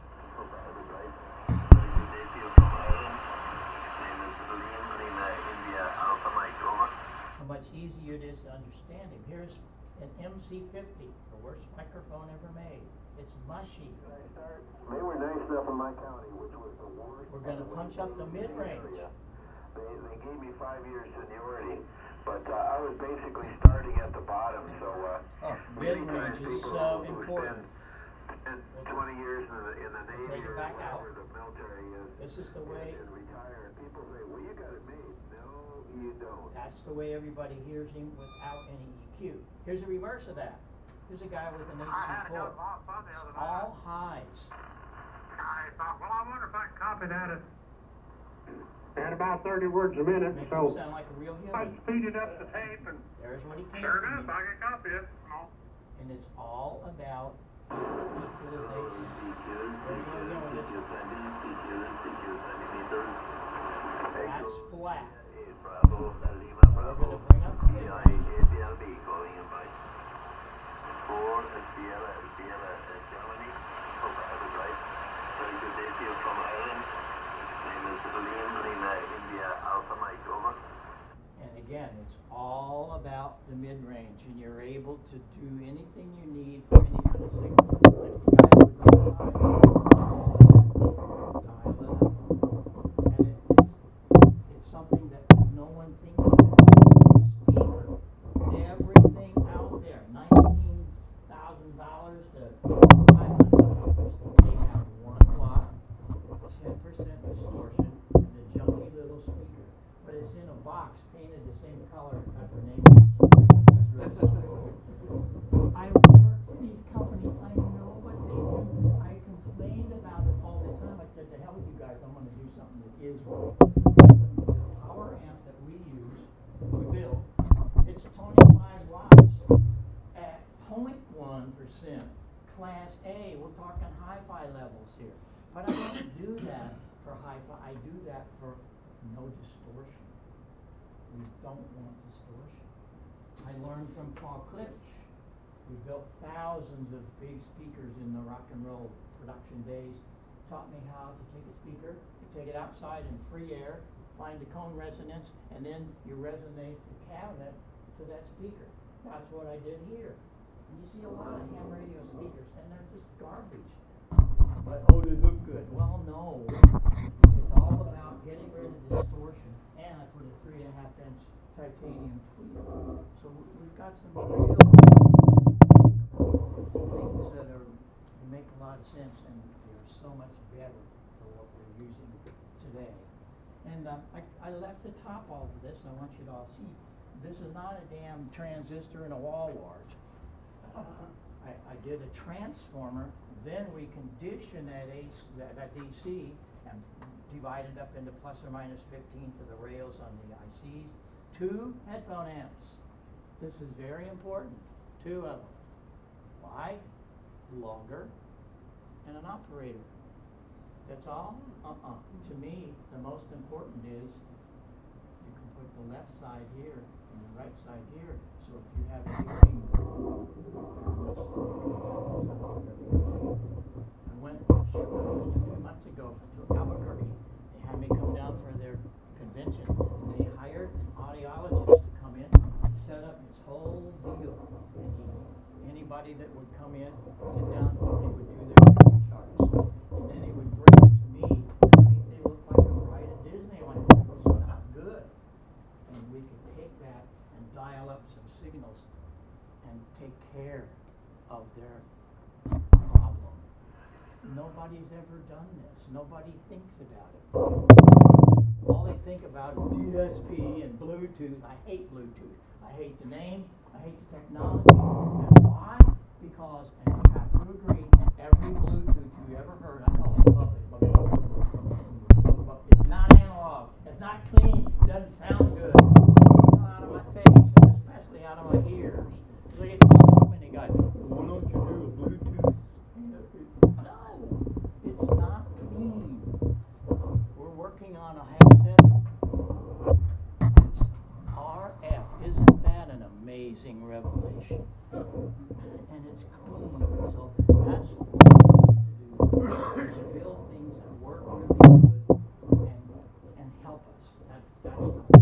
How much easier it is to understand him. Here's an MC50, the worst microphone ever made. It's mushy. They were nice enough in my county, which was the worst. We're going to punch up the mid-range. They gave me 5 years seniority. But I was basically starting at the bottom, so mid-range is so important. 20 years in the Navy take it back out. the military This is the way. And retire. People say, well, you got it made. No, you don't. That's the way everybody hears him without any EQ. Here's the reverse of that. Here's a guy with an AC4. It's all highs. I thought, well, I wonder if I can copy that at about 30 words a minute. Make So him sound like a real I human. speeded up the tape, and There's what he came sure to enough, me. I can copy it. And it's all about Equalization. Where you gonna go with this? That's flat. Bravo, Lima, Bravo. We're gonna bring up the mid-range. ABLB calling in by 4 Sierra, Germany. Hope I have it right. Very good day to you from Ireland. Name is Lima, India, Alpha Mike, over. And again, it's all about the mid-range, and you're able to do anything you need for any kind of signal. Like the guy who was on high, dial it up. And it's something that no one thinks about. Speaker, everything out there, $19,000 to $500. They have 1 watt, 10% distortion, and a junky little speaker. But it's in a box painted the same color as got the name on it. That's really something. I work for these companies. I know what they do. I complained about it all the time. I said, to hell with you guys, I'm going to do something that is right. The power amp that we use, we build, it's 25 watts at 0.1%. Class A, we're talking hi-fi levels here. But I don't do that for hi-fi. I do that for no distortion. We don't want distortion. I learned from Paul Klitsch. We built thousands of big speakers in the rock and roll production days. Taught me how to take a speaker, you take it outside in free air, find the cone resonance, and then you resonate the cabinet to that speaker. That's what I did here. And you see a lot of ham radio speakers, and they're just garbage. But, oh, they look good. Well, no. It's all about getting rid of distortion. And I put a 3.5-inch titanium tweeter. So we've got some real things that make a lot of sense, and they're so much better for what we're using today. And I left the top off of this. I want you to all see. This is not a damn transistor in a wall wart. I did a transformer, then we condition that DC and divide it up into plus or minus 15 for the rails on the ICs. 2 headphone amps. This is very important. 2 of them. Why? Longer and an operator. That's all? To me, the most important is you can put the left side here and the right side here. So if you have a hearing balance, you can balance out whatever you need. I went just a few months ago to Albuquerque. They had me come down for their convention. And they hired an audiologist to come in and set up this whole deal. And anybody that would come in, sit down, they would do their hearing charts. And then they would bring it to me. I mean, they looked like a ride at Disneyland. It was not good. And we could take that and dial up some signals and take care of their problem. Nobody's ever done this. Nobody thinks about it. All they think about is DSP and Bluetooth. I hate Bluetooth. I hate the name. I hate the technology. And why? Because, and you have to agree, every Bluetooth you ever heard, I call it public. It's not analog. It's not clean. It doesn't sound good. It's out of my face, and especially out of my ears. So you get so many guys, why don't you do a Bluetooth? No, it's not clean. We're working on a headset. It's RF. Isn't that an amazing revelation? And it's clean. So that's what we have to do. To build things that work really good and help us. That's the point.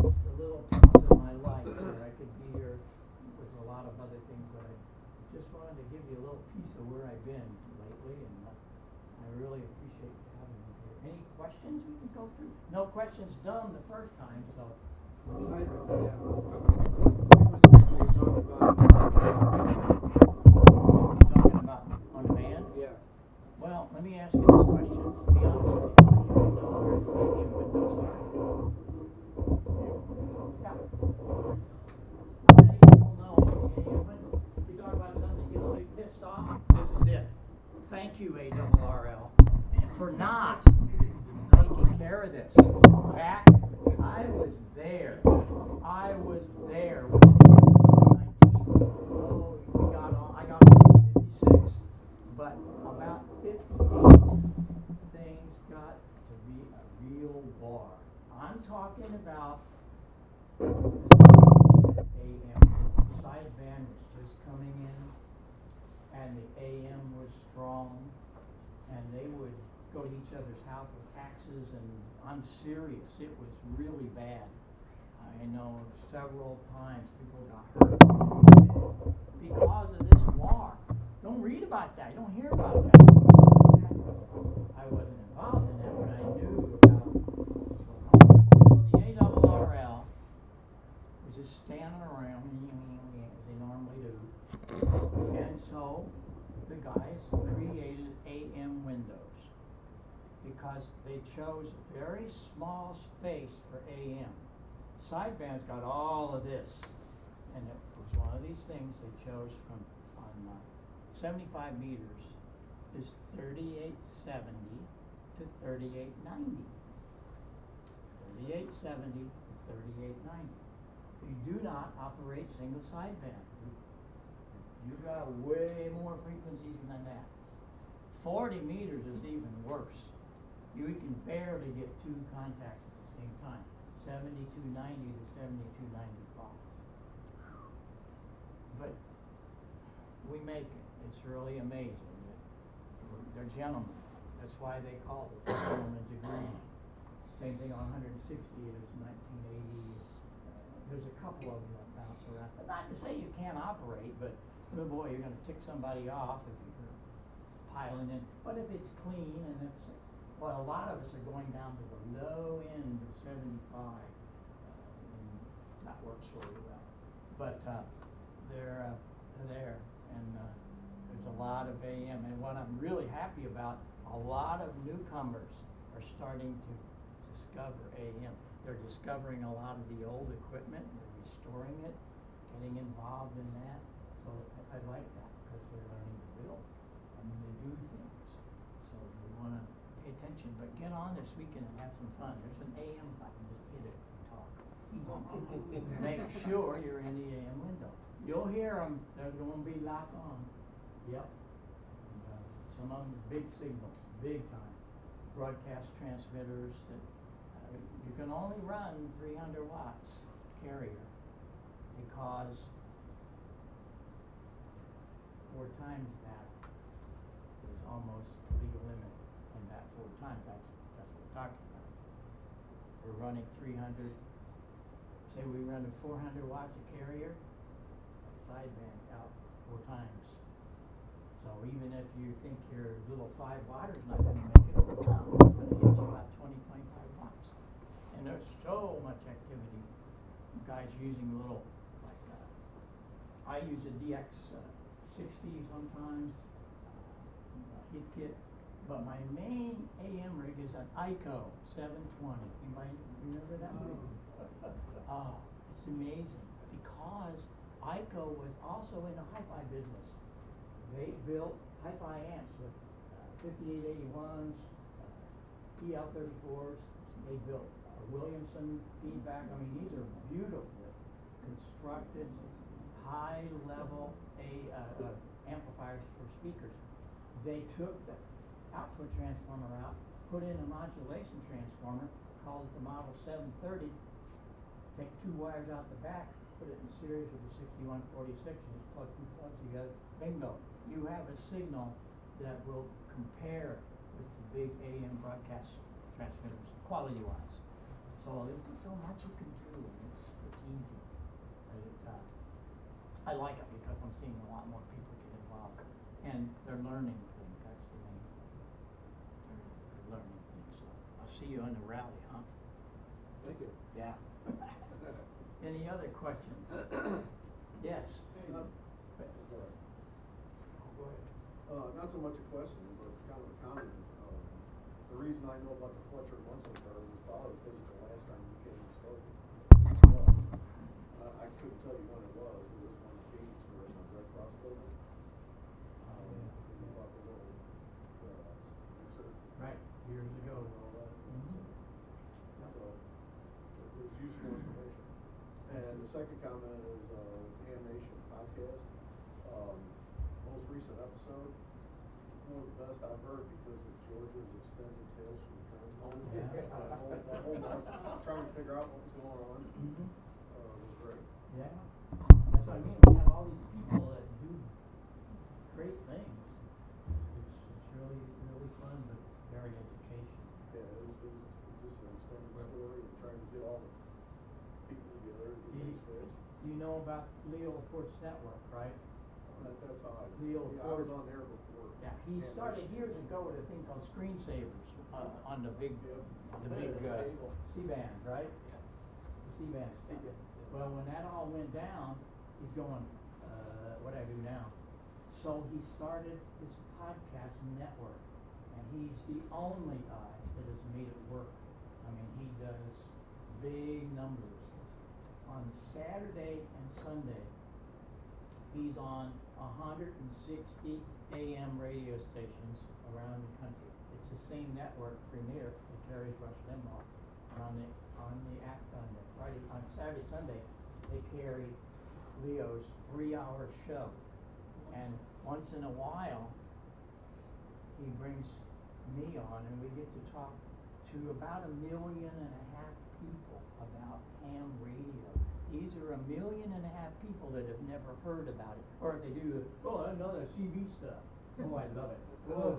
Just a little piece of my life where I could be here with a lot of other things, but I just wanted to give you a little piece of where I've been lately, and I really appreciate having me here. Any questions we can go through? No questions done the first time, so. Yeah. Talking about on demand? Yeah. Well, let me ask you this question. Be honest with you. How many people know where medium windows are? Yeah. How many people know when you talk about something you get really pissed off? This is it. Thank you, ARRL, for not taking care of this. Back, I was there. I was there when it happened in 19. Oh, But about 58 things got to be a real bar. I'm talking about the AM sideband was just coming in, and the AM was strong, and they would go to each other's house with axes, and I'm serious, it was really bad. I know several times people got hurt because of this war. Don't read about that, you don't hear about that. I wasn't involved in that, but I knew about what's going on. So the ARRL was just standing around as they normally do. And so the guys created AM windows because they chose a very small space for AM. Sideband's got all of this, and it was one of these things they chose from on 75 meters is 3870 to 3890. 3870 to 3890. You do not operate single sideband. You got way more frequencies than that. 40 meters is even worse. You can barely get two contacts at the same time. 7290 to 7295. But we make it. It's really amazing. They're gentlemen. That's why they call it the gentleman's agreement. Same thing on 160 is 1980. There's a couple of them that bounce around. But not to say you can't operate, but oh boy, you're going to tick somebody off if you're piling in. But if it's clean and it's, well, a lot of us are going down to the low end of 75, and that works really well. But they're there, and there's a lot of AM. And what I'm really happy about, a lot of newcomers are starting to discover AM. They're discovering a lot of the old equipment, they're restoring it, getting involved in that. So I like that because they're learning to build. I mean, they do things. So we want to pay attention. But get on this weekend and have some fun. There's an AM button, just hit it and talk. Make sure you're in the AM window. You'll hear them. There's going to be lots on. Yep. And, some of them big signals, big time. Broadcast transmitters that you can only run 300 watts carrier because 4 times that is almost legal limit, and that 4 times, that's what we're talking about. We're running 300, say we run a 400 watts a carrier, that sideband's out 4 times. So even if you think your little 5-watter's not going to make it, it's going to hit you about 20, 25 watts. And there's so much activity. Guys using little, like, I use a DX 60 sometimes, Heathkit, but my main AM rig is an ICO 720. Anybody remember that rig? Oh, it's amazing because ICO was also in the hi-fi business. They built hi-fi amps with 5881s, EL34s. They built Williamson feedback. I mean, these are beautifully constructed, high-level amplifiers for speakers. They took the output transformer out, put in a modulation transformer, called it the Model 730. Take 2 wires out the back, put it in series with the 6146, and just plug 2 plugs together. Bingo. You have a signal that will compare with the big AM broadcast transmitters, quality-wise. So there's just so much you can do, and it's easy. I like it because I'm seeing a lot more people get involved, and they're learning things. That's the main thing. They're learning things. So I'll see you on the rally, huh? Thank you. Yeah. Any other questions? Yes. Go ahead. Not so much a question, but kind of a comment. The reason I know about the Fletcher Munson card was probably because the last time you came and spoke. I couldn't tell you when it was. It was when the gates were in the Red Cross building. You bought the little mixer. Right, years ago. And all that. So it was useful information. And the second comment is Ham Nation podcast. Most recent episode, one of the best I've heard because of Georgia's extended Tales from the Transponder. Yeah. That whole mess, trying to figure out what was going on, Mhm. was great. Yeah, that's what I mean, we have all these people that do great things. It's really, really fun, but it's very educational. Yeah, it was just an extended story and trying to get all the people together and get things fixed. You know about Leo Laporte's network, right? That's how I, Leo yeah, I was Laporte. on there before. Yeah, he started years ago with a thing called screensavers, on the big C-bands, right? The C-band stuff. Well, when that all went down, he's going, what do I do now? So he started his podcast network, and he's the only guy that has made it work. I mean, he does big numbers. On Saturday and Sunday, he's on 160 AM radio stations around the country. It's the same network, Premier, that carries Rush Limbaugh. And on Friday, on Saturday, Sunday, they carry Leo's 3-hour show. And once in a while, he brings me on, and we get to talk to about 1.5 million people about ham radio. These are 1.5 million people that have never heard about it. Or if they do, oh, I know that CB stuff. Oh, I love it. Oh,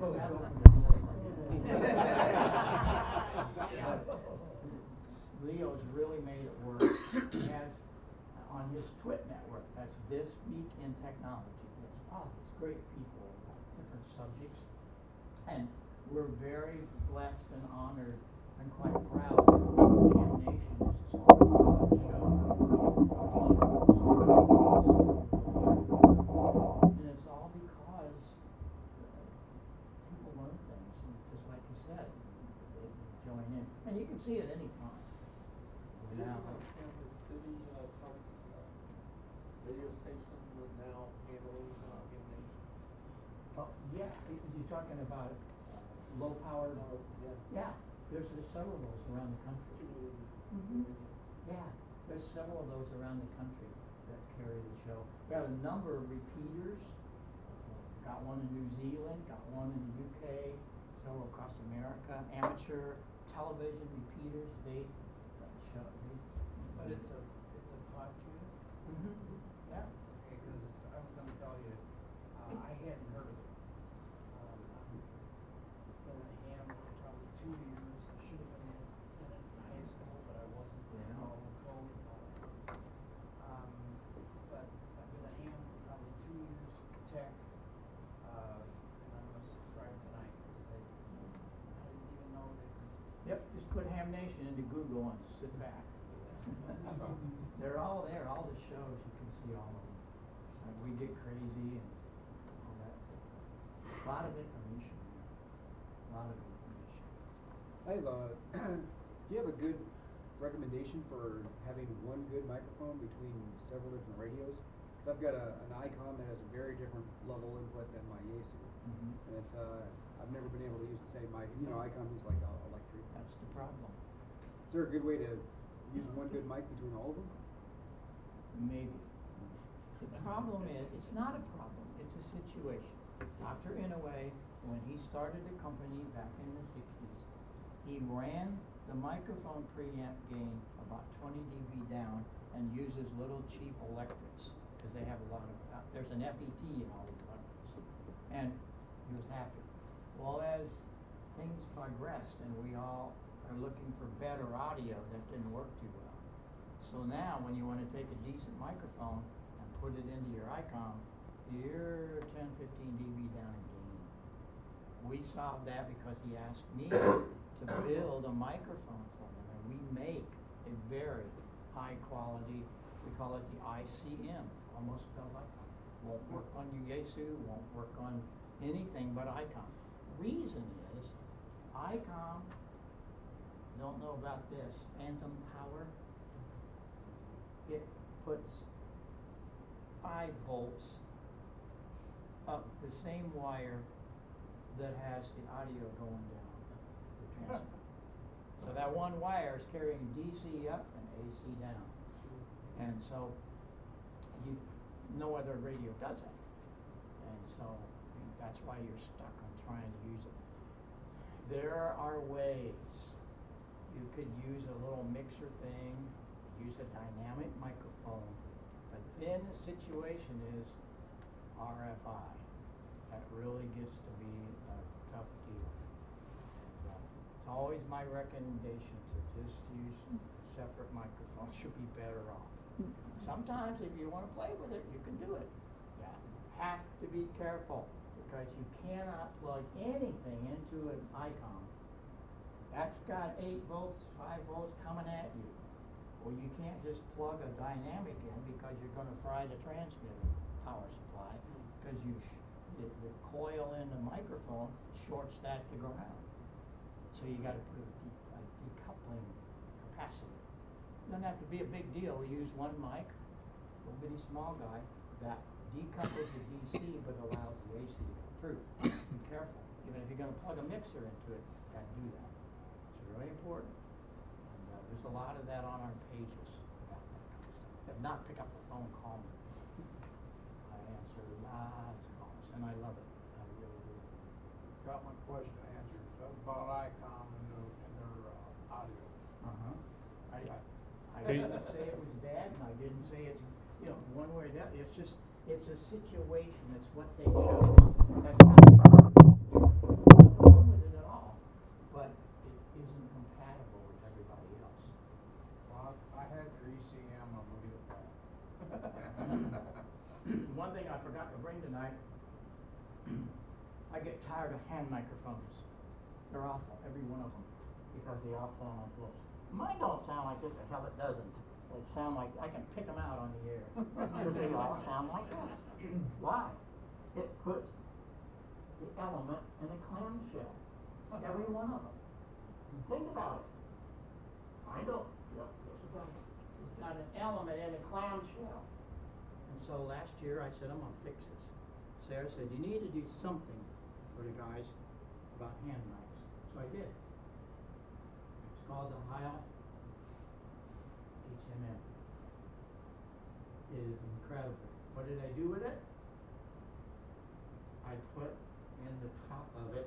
Leo's really made it work. He has on his Twit network, that's This Week in Technology. There's all these great people about different subjects. And we're very blessed and honored and quite proud that Ham Nation is his 4th show. And it's all because people learn things, and just like you said, they join in. And you can see it any time. Now, Kansas City radio station with now handling Ham Nation. oh, yeah, you're talking about low power. Yeah, there's several of those around the country. Yeah, there's several of those around the country that carry the show. We have a number of repeaters. Got one in New Zealand, got one in the UK, several across America. Amateur television repeaters, they show. But it's a podcast? Yeah. Okay, because I was gonna tell you, I hadn't heard of it. I've been a ham for probably 2 years. I should have been in it in high school, but I wasn't. Yeah. All the code. But I've been a ham for probably 2 years, tech, and I'm gonna subscribe tonight, because I didn't even know it existed. Yep, just put Ham Nation into Google and sit back. They're all there, all the shows, you can see all of them. Like We Get Crazy and all that. A lot of information there. A lot of information. I have do you have a good recommendation for having one good microphone between several different radios? Because I've got an ICOM that has a very different level input than my Yaesu. And it's I've never been able to use the same mic. You know, ICOM is like electric. That's the problem. Is there a good way to use one good mic between all of them? Maybe. The problem is, it's not a problem, it's a situation. Dr. Inouye, when he started the company back in the 60s, he ran the microphone preamp gain about 20 dB down and uses little cheap electrics, because they have a lot of, there's an FET in all these electrics. And he was happy. Well, as things progressed and we all are looking for better audio, that didn't work too well. So now, when you want to take a decent microphone and put it into your ICOM, you're 10, 15 dB down in gain. We solved that because he asked me to build a microphone for him, and we make a very high quality, we call it the ICM, almost spelled like won't work on your Yaesu, won't work on anything but ICOM. Reason is, ICOM, don't know about this, phantom power. It puts 5 volts up the same wire that has the audio going down the transmitter. So that one wire is carrying DC up and AC down. And so no other radio does that. And so That's why you're stuck on trying to use it. There are ways. You could use a little mixer thing, use a dynamic microphone, but then the situation is RFI. That really gets to be a tough deal. And, it's always my recommendation to just use separate microphones. Should be better off. Sometimes if you want to play with it, you can do it. You have to be careful because you cannot plug anything into an ICOM. That's got 8 volts, 5 volts coming at you. Well, you can't just plug a dynamic in because you're going to fry the transmitter power supply because the coil in the microphone shorts that to ground. So you got to put a decoupling capacitor. Doesn't have to be a big deal. We use one mic, little bitty small guy, that decouples the DC but allows the AC to come through. Be careful. Even if you're going to plug a mixer into it, you got to do that. It's really important. And there's a lot of that on our pages about that kind of stuff. If not, pick up the phone, call me. I answer lots of calls, and I love it. I really do. Got my question answered. That was about ICOM and their audio. I didn't say it was bad, and I didn't say it's, one way or the other. It's just, it's a situation. It's what they chose. That's how they do it. Nothing wrong with it at all, but it isn't compatible with everybody else. Well, I had their ECM, I'm gonna leave it at that. One thing I forgot to bring tonight, I get tired of hand microphones. They're awful, every one of them, because they all sound like this. Mine don't sound like this, the hell it doesn't. They sound like, I can pick them out on the air. They all sound like this. Why? It puts the element in a clamshell. Every one of them. Think about it. I don't. Yep, it's got an element in a clamshell. And so last year I said, I'm going to fix this. Sarah said, you need to do something for the guys about hand mics. So I did. It's called the Heil HMM. It is incredible. What did I do with it? I put in the top of it,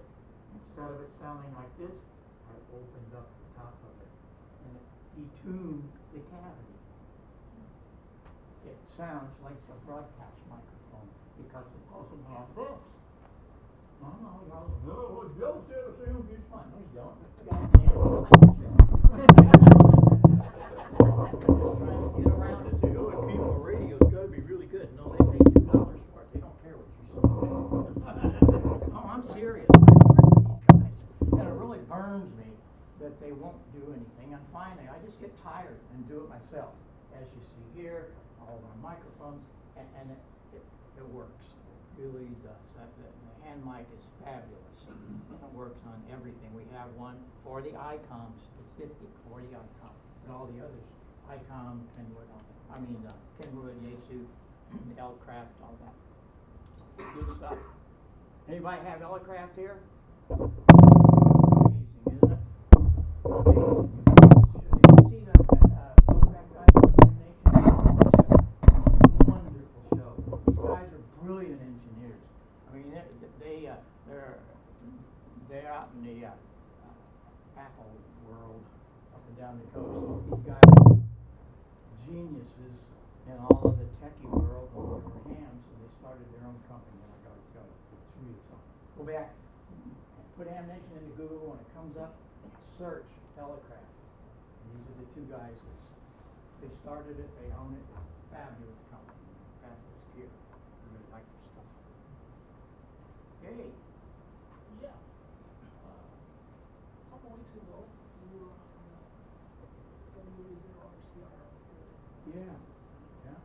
instead of it sounding like this, I opened up the top of it. And it detuned the cavity. It sounds like a broadcast microphone because it doesn't have this. No, y'all, no, Bill said it sounds just fine. No, you don't. Goddamn, I'm just trying to get around it. Say, oh, cable radio's got to be really good. No, they pay $2 for it. They don't care what you say. No, I'm serious. I work with these guys, and it really burns me that they won't do anything. And finally, I just get tired and do it myself. As you see here, all of our microphones, and it works. It really does. The hand mic is fabulous. It works on everything. We have one for the ICOM, specific for the ICOM. But all the others, ICOM, Kenwood, Kenwood, Yaesu, L-Craft, all that. Good stuff. Anybody have L-Craft here? Amazing, isn't it? Amazing. Did you see that L-Craft guy from the Nation? Wonderful show. These guys are brilliant engineers. I mean, they're out in the Apple world, up and down the coast. These guys are geniuses in all of the techie world, and they were hams, and they started their own company. And I gotta tell you, it's really something. Go back, put Amnation into Google, when it comes up, search Telecraft. And these are the two guys they started it, they own it. It's a fabulous company, fabulous gear. I really like their stuff. Hey. Yeah. A couple weeks ago, we were on WA0RCR. Yeah. Yeah.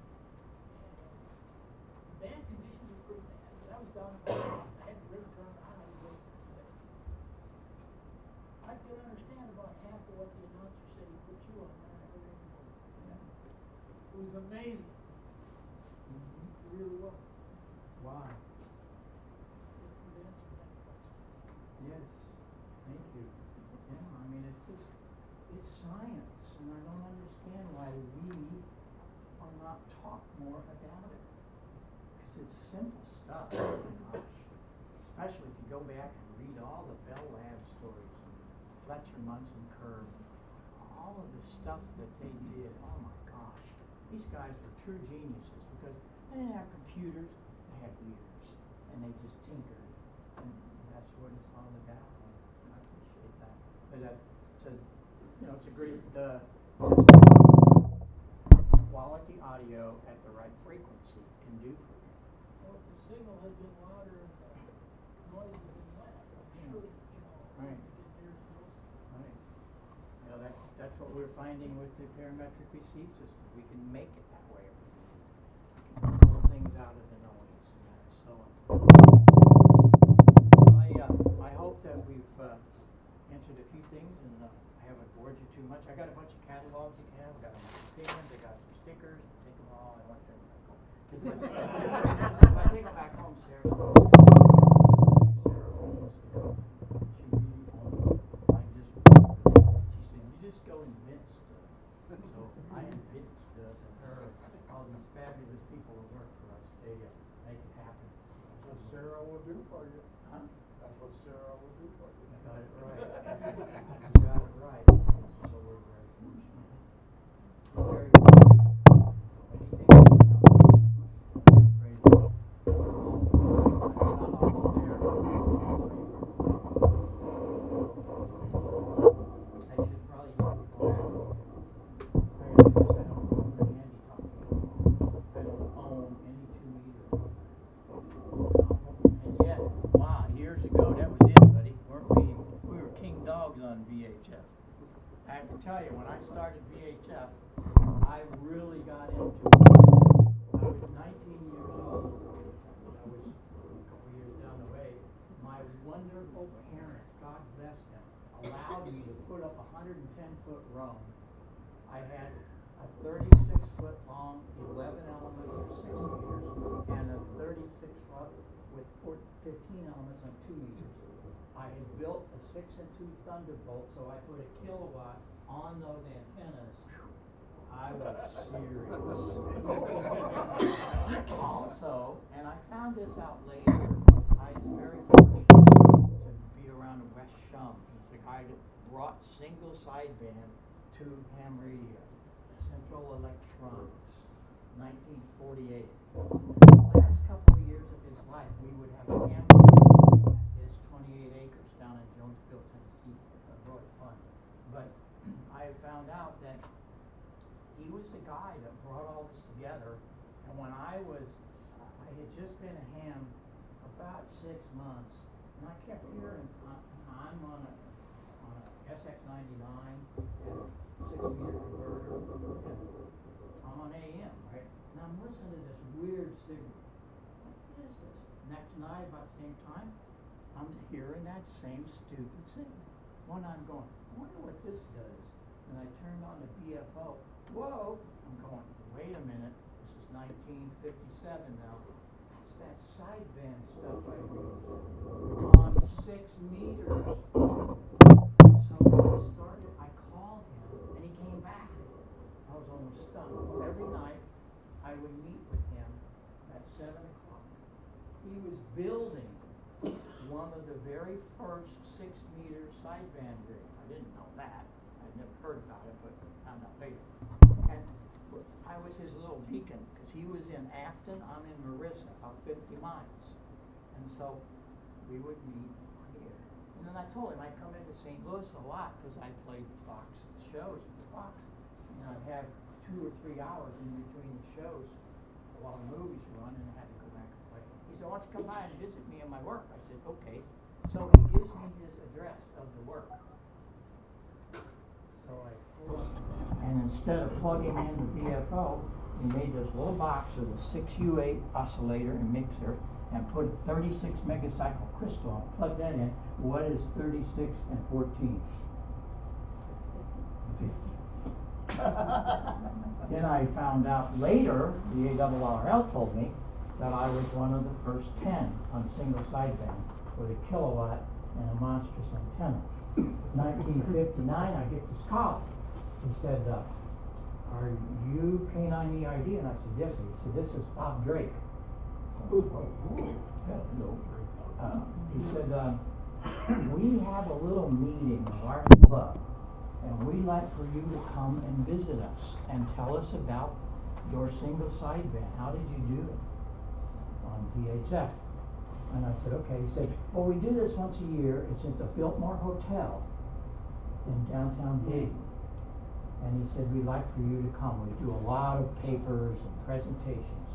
Bad conditions were pretty bad, but I was down in the I had the rig turned on, I was ready to play. I could understand about half of what the announcer said he put you on there. I heard everybody. Yeah. It was amazing. Mm-hmm. It really was. Why? Yes, thank you. Yeah, I mean, it's science, and I don't understand why we are not taught more about it. Because it's simple stuff. Oh my gosh. especially if you go back and read all the Bell Lab stories and Fletcher Munson curve, all of the stuff that they did, oh my gosh. These guys were true geniuses because they didn't have computers, they had ears, and they just tinkered. And that's what it's all about. I appreciate that. But it's a, you know, it's a great, just quality audio at the right frequency can do for you. Well, if the signal had been louder and the noise had been less, I'm sure, you know, Right. you get ears close. Right. You know, that's what we're finding with the parametric receive system. We can make it that way. We can pull things out of the noise, and that's so important. I hope that we've answered a few things, and I haven't bored you too much. I got a bunch of catalogs you can have. I got pins, I got some stickers. Take them all. I want them back home. If I take them back home, Sarah owns the company. She really owns it. I just work for them. She said, you just go invent stuff. So I invent stuff, and her, all these fabulous people who work for us, they make it happen. That's what Sarah will do for you. Huh? That's what Sarah will do for you. I got it right. You got it right. So we're very fortunate. Very good. So anything else? Afraid of not always there. I should probably go back. I don't own the handy talkie. I don't own any 2-meter. And yet, wow, years ago, that was it, buddy. Weren't we? We were king dogs on VHF. I have to tell you, when I started VHF, I really got into it. I was 19 years old. I was a couple years down the way. My wonderful parents, God bless them, allowed me to put up a 110-foot roam. I had a 36-foot long 11 element for 6 meters and a 36-foot with 15 elements on 2 meters. I had built a 6-2 Thunderbolt, so I put a kilowatt on those antennas. I was serious. Also, and I found this out later, I was very fortunate to be around Wes Shum. He's the guy that brought single sideband to ham radio, Central Electronics, 1948. The last couple of years of his life, we would have a ham radio at his 28 acres down in Jonesville, Tennessee. Really fun. But I found out that he was the guy that brought all this together. And when I had just been a ham about 6 months, and I kept hearing, I'm on a SX99 and 6-meter converter, and I'm on AM, right? And I'm listening to this weird signal. What is this? Next night, about the same time, I'm hearing that same stupid signal. One night I'm going, I wonder what this does. And I turned on the BFO. Whoa! I'm going, wait a minute. This is 1957 now. That's that sideband stuff I wrote on 6 meters. So I called him, and he came back. I was almost stunned. Every night, I would meet with him at 7 o'clock. He was building one of the very first 6-meter sideband rigs. I didn't know that. I'd never heard about it, but found out later. And I was his little beacon, because he was in Afton, I'm in Marissa, about 50 miles. And so we would meet here. And then I told him I'd come into St. Louis a lot, because I played the Fox shows at the Fox. And I'd have 2 or 3 hours in between the shows while the movies were on, and I had to go back and play. He said, why don't you come by and visit me in my work? I said, okay. So he gives me his address of the work. So I pull up, and instead of plugging in the VFO, he made this little box with a 6U8 oscillator and mixer, and put 36 megacycle crystal, plug that in. What is 36 and 14? 50. Then I found out later, the ARRL told me that I was one of the first 10 on single sideband with a kilowatt and a monstrous antenna. 1959, I get this call. He said, are you K9 EID? And I said, yes. He said, this is Bob Drake. he said, we have a little meeting of our club, and we'd like for you to come and visit us and tell us about your single sideband. How did you do it on VHF? And I said, okay. He said, well, we do this once a year. It's at the Biltmore Hotel in downtown Dayton. And he said, we'd like for you to come. We do a lot of papers and presentations.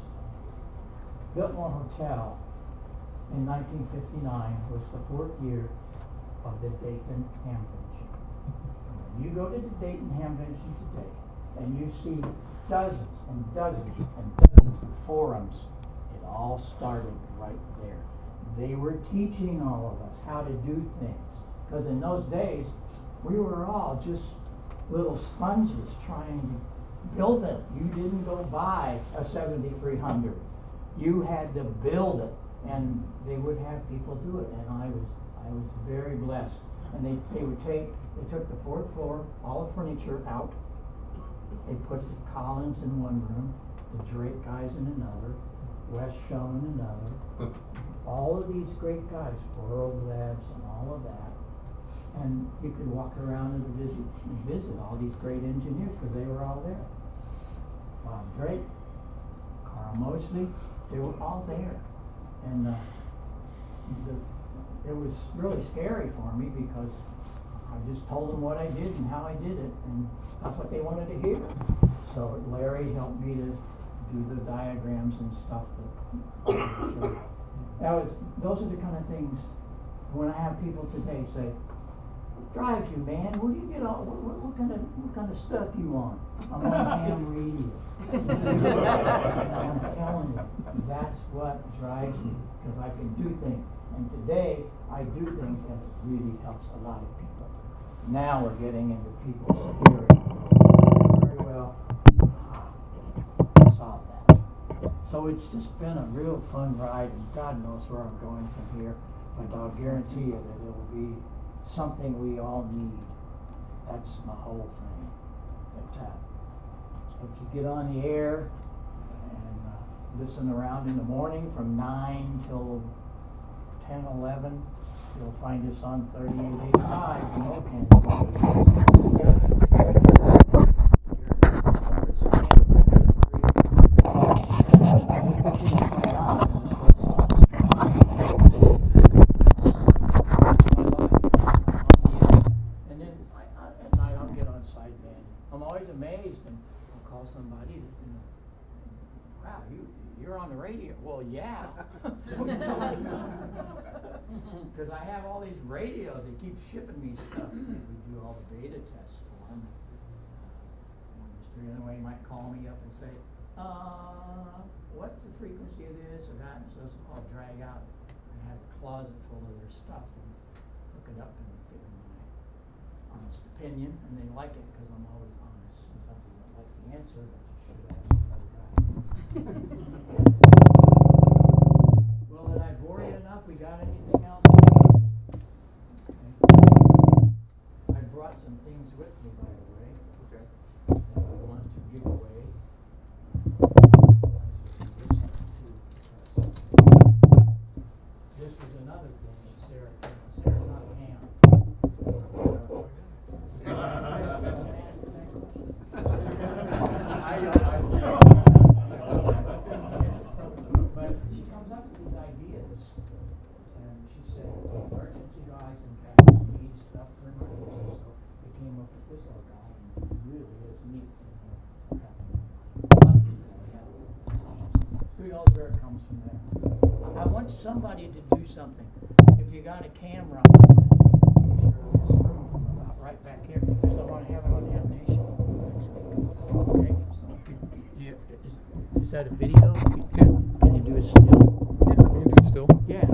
Biltmore Hotel in 1959 was the 4th year of the Dayton Ham Convention. When you go to the Dayton Ham Convention today, and you see dozens and dozens and dozens of forums, it all started right there. They were teaching all of us how to do things. Because in those days, we were all just little sponges trying to build it. You didn't go buy a 7300. You had to build it, and they would have people do it, and I was very blessed. And they took the 4th floor, all the furniture out. They put the Collins in one room, the Drake guys in another, Wes Schoen in another. All of these great guys, World Labs and all of that. And you could walk around and visit all these great engineers because they were all there. Bob Drake, Carl Mosley, they were all there. And it was really scary for me because I just told them what I did and how I did it, and that's what they wanted to hear. So Larry helped me to do the diagrams and stuff. Those are the kind of things when I have people today say, what drives you, man? Where do you get all, what kind of stuff you want? I'm on ham radio. I'm telling you, that's what drives me, because I can do things. And today, I do things that really helps a lot of people. Now we're getting into people's hearing. Very well solve that. So it's just been a real fun ride, and God knows where I'm going from here. But I'll guarantee you that it will be something we all need. That's my whole thing. That if you get on the air and listen around in the morning from 9 till 10, 11, you'll find us on 3885 in And then at night I'll get on sideband. I'm always amazed, and I'll call somebody, wow, you're on the radio. Well, yeah. What are you talking about? Because I have all these radios. They keep shipping me stuff. We do all the beta tests for them. Mr. Inouye might call me up and say, what's the frequency of this or that? And so I'll drag out and have a closet full of their stuff and hook it up and give them my honest opinion. And they like it because I'm always honest. Sometimes you don't like the answer, but you should ask the other guy. Well, did I bore you enough? We got anything else? Okay. I brought some things with me, by the way. Okay. That I want to give away. This is another thing that Sarah's not a ham. But she comes up with these ideas, and she said, emergency guys and guys need stuff for emergencies, so they came up with this little guy, and it really is neat. Who knows where it comes from there? I want somebody to do something. If you got a camera, I'm going to take a picture of this room from about right back here, because I want to have it on Ham Nation next week. Okay? Is that a video? Can you do a still? Yeah, you can do it still. Yeah.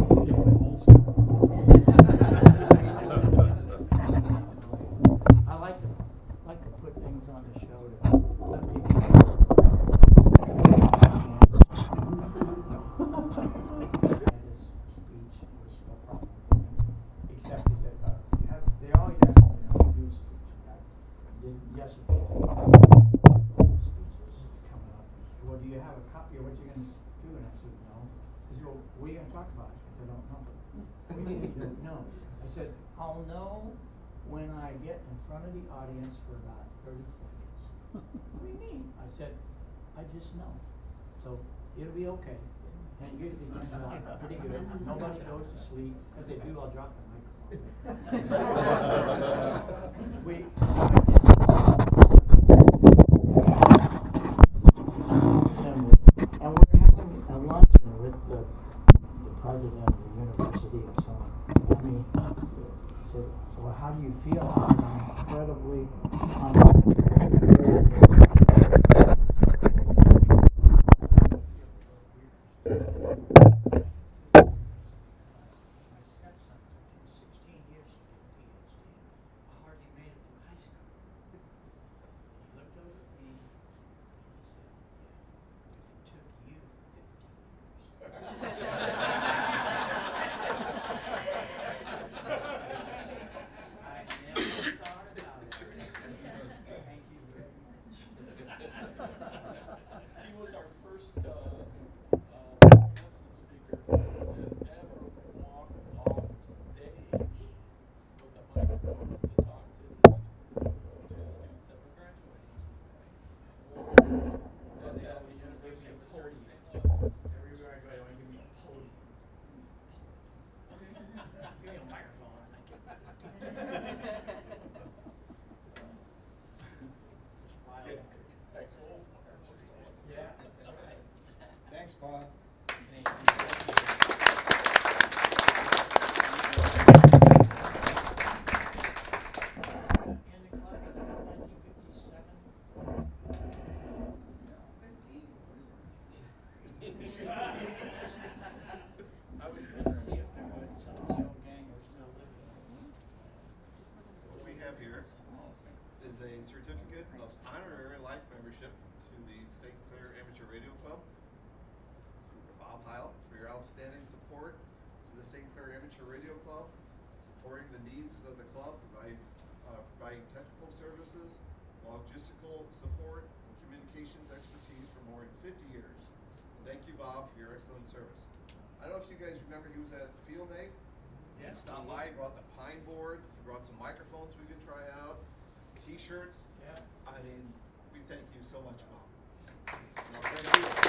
I like to put things on the show to let people know. His speech was no problem for him, except he said, they always ask me, to do a speech. I did yesterday. Speeches coming up. Well, do you have a copy of what you're going to do? And I said, no. He said, well, what are you going to talk about? I said, I don't know. No, I said, I'll know when I get in front of the audience for about 30 seconds. What do you mean? I said, I just know. So it'll be okay. And usually it turns out pretty good. Nobody goes to sleep. If they do, I'll drop the microphone. We, and we're having a luncheon with the president of the university or someone. I mean, said, so how do you feel? I'm incredibly honored. Thanks, Bob. What we have here is a certificate of honorary life membership to the St. Clair Amateur Radio Club. Bob Heil, for your outstanding support to the St. Clair Amateur Radio Club, supporting the needs of the club, providing technical services, logistical support, and communications expertise for more than 50 years. Thank you, Bob, for your excellent service. I don't know if you guys remember he was at Field Day. He stopped by, he brought the pine board, he brought some microphones we could try out, t-shirts. Yeah. I mean, we thank you so much, Bob. Thank you.